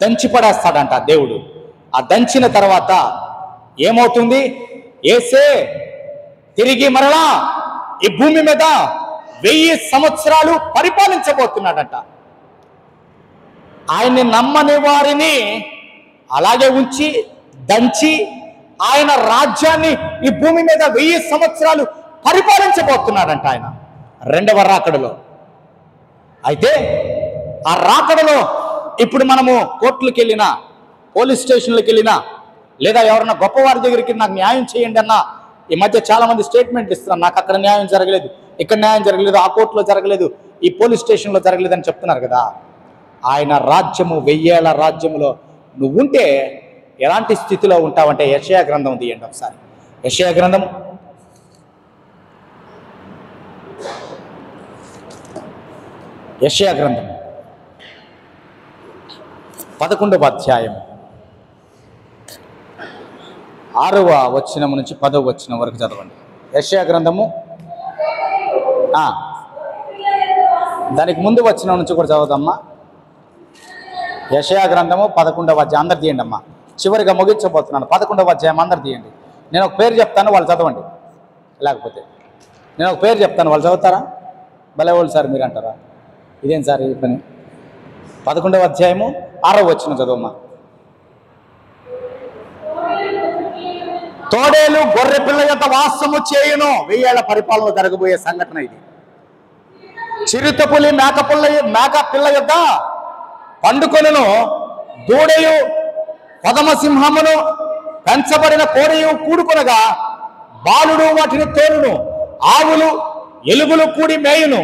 దంచి పడేస్తాడంట దేవుడు. ఆ దంచిన తర్వాత ఏమవుతుంది? యేసే తిరిగి మరలా ఈ భూమి మీద 1000 సంవత్సరాలు పరిపాలించబోతున్నాడంట. ఆయన్ని నమ్మని వారిని అలాగే ఉంచి దంచి ఆయన రాజ్యాన్ని ఈ భూమి మీద 1000 సంవత్సరాలు పరిపాలించబోతున్నాడంట ఆయన 2వ రాకడలో. అయితే ఆ రాకడలో ఇప్పుడు మనము కోర్టులకు వెళ్ళినా, పోలీస్ స్టేషన్లకు వెళ్ళినా, లేదా ఎవరన్నా గొప్పవారి దగ్గరికి నాకు న్యాయం చేయండి అన్నా, ఈ మధ్య చాలా మంది స్టేట్మెంట్ ఇస్తున్నారు, నాకు అక్కడ న్యాయం జరగలేదు, ఇక్కడ న్యాయం జరగలేదు, ఆ కోర్టులో జరగలేదు, ఈ పోలీస్ స్టేషన్లో జరగలేదు అని చెప్తున్నారు కదా. ఆయన రాజ్యము 1000 ఏళ్ల రాజ్యములో నువ్వు ఉంటే ఎలాంటి స్థితిలో ఉంటావంటే యెషయా గ్రంథం తీయండి ఒకసారి. యెషయా గ్రంథము 11వ అధ్యాయం 6వ వచనం నుంచి 10వ వచనం వరకు చదవండి. యెషయా గ్రంథము దానికి ముందు వచనం నుంచి కూడా చదవదమ్మా. యెషయా గ్రంథము 11వ అధ్యాయం అందరు తీయండి అమ్మా. చివరిగా ముగించబోతున్నాను. 11వ అధ్యాయం అందరు తీయండి. నేను ఒక పేరు చెప్తాను, వాళ్ళు చదవండి. లేకపోతే నేను ఒక పేరు చెప్తాను, వాళ్ళు చదువుతారా? భలేవాళ్ళు సార్ మీరు అంటారా? ఇదేం సార్ ఈ పని? 11వ అధ్యాయము 6వ వచనం చదవమ్మా. తోడేలు గొర్రె పిల్ల యొక్క వాసము చేయును. 1000 ఏళ్ల పరిపాలన జరగబోయే సంఘటన ఇది. చిరుతపులి మేక పిల్ల యొక్క పండుకొనును. దూడయు పదమ సింహమును పెంచబడిన కోడయు కూడుకొనగా బాలుడు వాటిని తోలును. ఆవులు ఎలుగులు కూడి మేయును.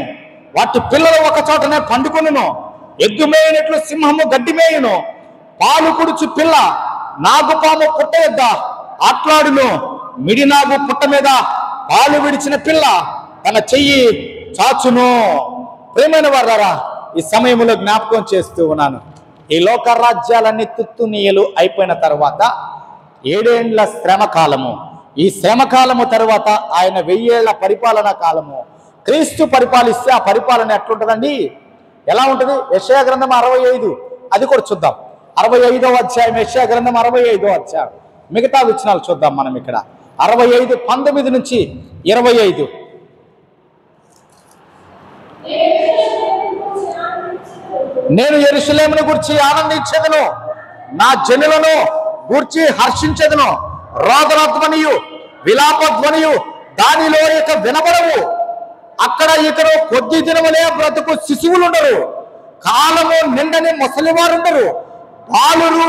వాటి పిల్లలు ఒక చోటనే పండుకొనును. ఎగ్గు మేయినట్లు సింహము గడ్డి మేయును. పాలు కుడుచు పిల్ల నాగుపాము పుట్ట యొద్ద ఆట్లాడును. మిడినాగు పుట్ట మీద పాలు విడిచిన పిల్ల తన చెయ్యి చాచును. ప్రేమైన వారారా, ఈ సమయంలో జ్ఞాపకం చేస్తూ ఉన్నాను, ఈ లోక రాజ్యాలన్నీ తుత్తునీయలు అయిపోయిన తర్వాత 7 ఏండ్ల శ్రమ కాలము, ఈ శ్రమ కాలము తర్వాత ఆయన 1000 ఏళ్ల పరిపాలన కాలము. క్రీస్తు పరిపాలిస్తే ఆ పరిపాలన ఎట్లుంటుందండి? ఎలా ఉంటుంది? యెషయా గ్రంథం 65, అది కూడా చూద్దాం. 65వ అధ్యాయం, యెషయా గ్రంథం 65వ అధ్యాయం. మిగతా వచనాలు చూద్దాం మనం ఇక్కడ. 65, 19 నుంచి 25. నేను యెరూషలేమును గూర్చి ఆనందించెదను, నా జనులను గూర్చి హర్షించెదను. రోదనధ్వనియు విలాపధ్వనియు దానిలో ఇక వినబడవు. అక్కడ ఇక్కడ కొద్ది దినములే బ్రతుకు శిశువులుండరు, కాలము నిండని ముసలివారుండరు. బాలురు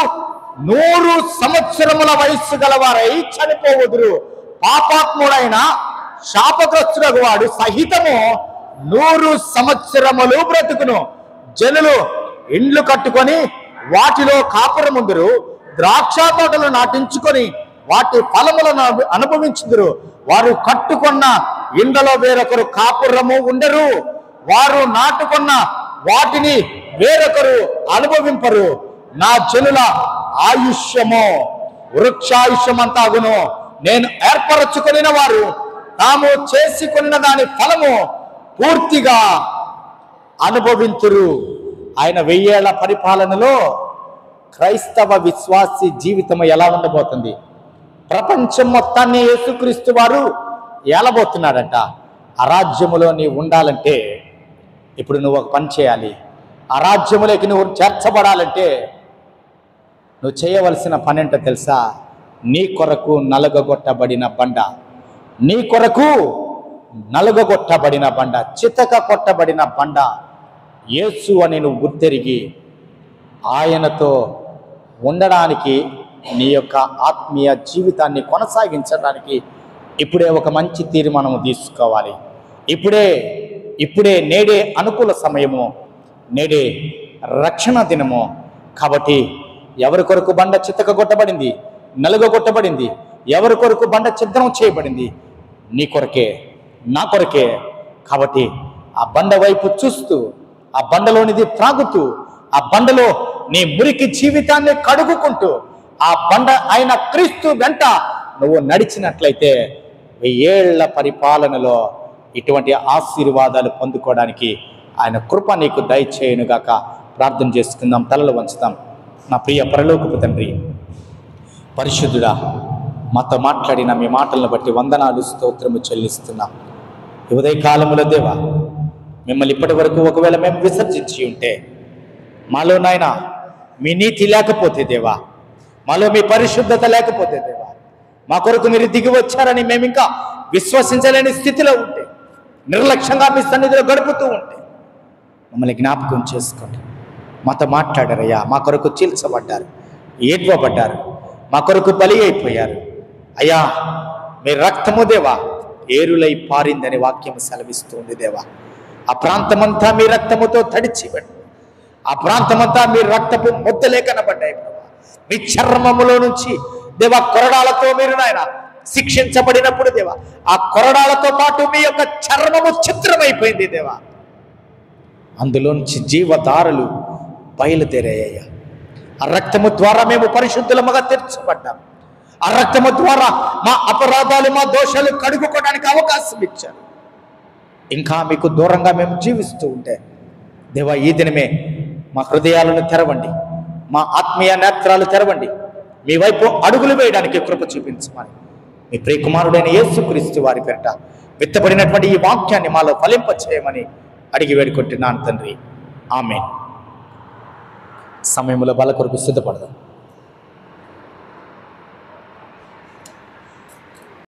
100 సంవత్సరముల వయస్సు గలవారై చనిపోవుదురు. పాపాత్ముడైన శాపగ్రస్తుడగు వాడు సహితము 100 సంవత్సరములు బ్రతుకును. జనులు ఇండ్లు కట్టుకొని వాటిలో కాపురముందురు. ద్రాక్ష తోటలు నాటించుకొని వాటి ఫలములను అనుభవించుదురు. వారు కట్టుకున్న ఇండ్లలో వేరొకరు కాపురము ఉండరు. వారు నాటుకున్న వాటిని వేరొకరు అనుభవింపరు. నా జనుల ఆయుష్యము వృక్షాయుష్యమంతాగును. నేను ఏర్పరచుకొనిన వారు తాము చేసుకొనిన దాని ఫలము పూర్తిగా అనుభవింతురు. ఆయన 1000 ఏళ్ల పరిపాలనలో క్రైస్తవ విశ్వాసి జీవితం ఎలా ఉండబోతుంది? ప్రపంచం మొత్తాన్ని యేసుక్రీస్తు వారు ఏలబోతున్నాడంట. ఆ రాజ్యములో నీవు ఉండాలంటే ఇప్పుడు నువ్వు ఒక పని చేయాలి. ఆ రాజ్యములోకి నువ్వు చేర్చబడాలంటే నువ్వు చేయవలసిన పని ఏంటో తెలుసా? నీ కొరకు నలగగొట్టబడిన బండ, నీ కొరకు నలుగగొట్టబడిన బండ, చితక కొట్టబడిన బండ యేసు అని నువ్వు గుర్తెరిగి ఆయనతో ఉండడానికి, నీ యొక్క ఆత్మీయ జీవితాన్ని కొనసాగించడానికి ఇప్పుడే ఒక మంచి తీర్మానం తీసుకోవాలి. ఇప్పుడే నేడే అనుకూల సమయము, నేడే రక్షణ దినము. కాబట్టి ఎవరి కొరకు బండ చితక కొట్టబడింది, నలుగగొట్టబడింది? ఎవరి కొరకు బండ ఛిద్రం చేయబడింది? నీ కొరకే, నా కొరకే. కాబట్టి ఆ బండ వైపు చూస్తూ, ఆ బండలోనిది త్రాగుతూ, ఆ బండలో నీ మురికి జీవితాన్ని కడుగుకుంటూ, ఆ బండ అయిన క్రీస్తు వెంట నువ్వు నడిచినట్లయితే 1000 ఏళ్ల పరిపాలనలో ఇటువంటి ఆశీర్వాదాలు పొందుకోవడానికి ఆయన కృప నీకు దయచేయునుగాక. ప్రార్థన చేసుకుందాం, తలలు వంచుతాం. నా ప్రియ పరలోకపు తండ్రి, పరిశుద్ధుడా, మాతో మాట్లాడిన మీ మాటలను బట్టి వందనాలు, స్తోత్రము చెల్లిస్తున్నాం. ఈ ఉదయకాలములో దేవా, మిమ్మల్ని ఇప్పటి వరకు ఒకవేళ మేము విసర్జించి ఉంటే, మాలో నాయన మీ నీతి లేకపోతే దేవా, మాలో మీ పరిశుద్ధత లేకపోతే దేవా, మా కొరకు మీరు దిగి వచ్చారని మేము ఇంకా విశ్వసించలేని స్థితిలో ఉంటే, నిర్లక్ష్యంగా మీ సన్నిధిలో గడుపుతూ ఉంటే మమ్మల్ని జ్ఞాపకం చేసుకోండి. మాతో మాట్లాడారయ్యా, మా కొరకు చీల్చబడ్డారు, ఏడ్వబడ్డారు, మా కొరకు బలి అయిపోయారు అయ్యా. మీ రక్తము దేవా ఏరులై పారిందని వాక్యం సెలవిస్తుంది దేవా. ఆ ప్రాంతమంతా మీ రక్తముతో తడిచిబడి, ఆ ప్రాంతమంతా మీ రక్తపు ముద్దలే కనబడ్డాయి ప్రభా. మీ చర్మములో నుంచి దేవా కొరడాలతో మీరు నాయన శిక్షించబడినప్పుడు దేవా, ఆ కొరడాలతో పాటు మీ యొక్క చర్మము చిత్రమైపోయింది దేవా. అందులో నుంచి జీవధారలు బయలుదేరాయ్యా. ఆ రక్తము ద్వారా మేము పరిశుద్ధులముగా తీర్చబడ్డాం. ఆ రక్తము ద్వారా మా అపరాధాలు, మా దోషాలు కడుగుకోవడానికి అవకాశం ఇచ్చారు. ఇంకా మీకు దూరంగా మేము జీవిస్తూ ఉంటే దేవా, ఈ దినమే మా హృదయాలను తెరవండి, మా ఆత్మీయ నేత్రాలు తెరవండి, మీ వైపు అడుగులు వేయడానికి కృప చూపించమని మీ ప్రియకుమారుడైన యేసుక్రీస్తు వారి పేరిట విత్తబడినటువంటి ఈ వాక్యాన్ని మాలో ఫలింపచేయమని అడిగి వేడుకుంటున్నాను తండ్రి. ఆమేన్. సమయంలో బల కొరకు సిద్ధపడదాం.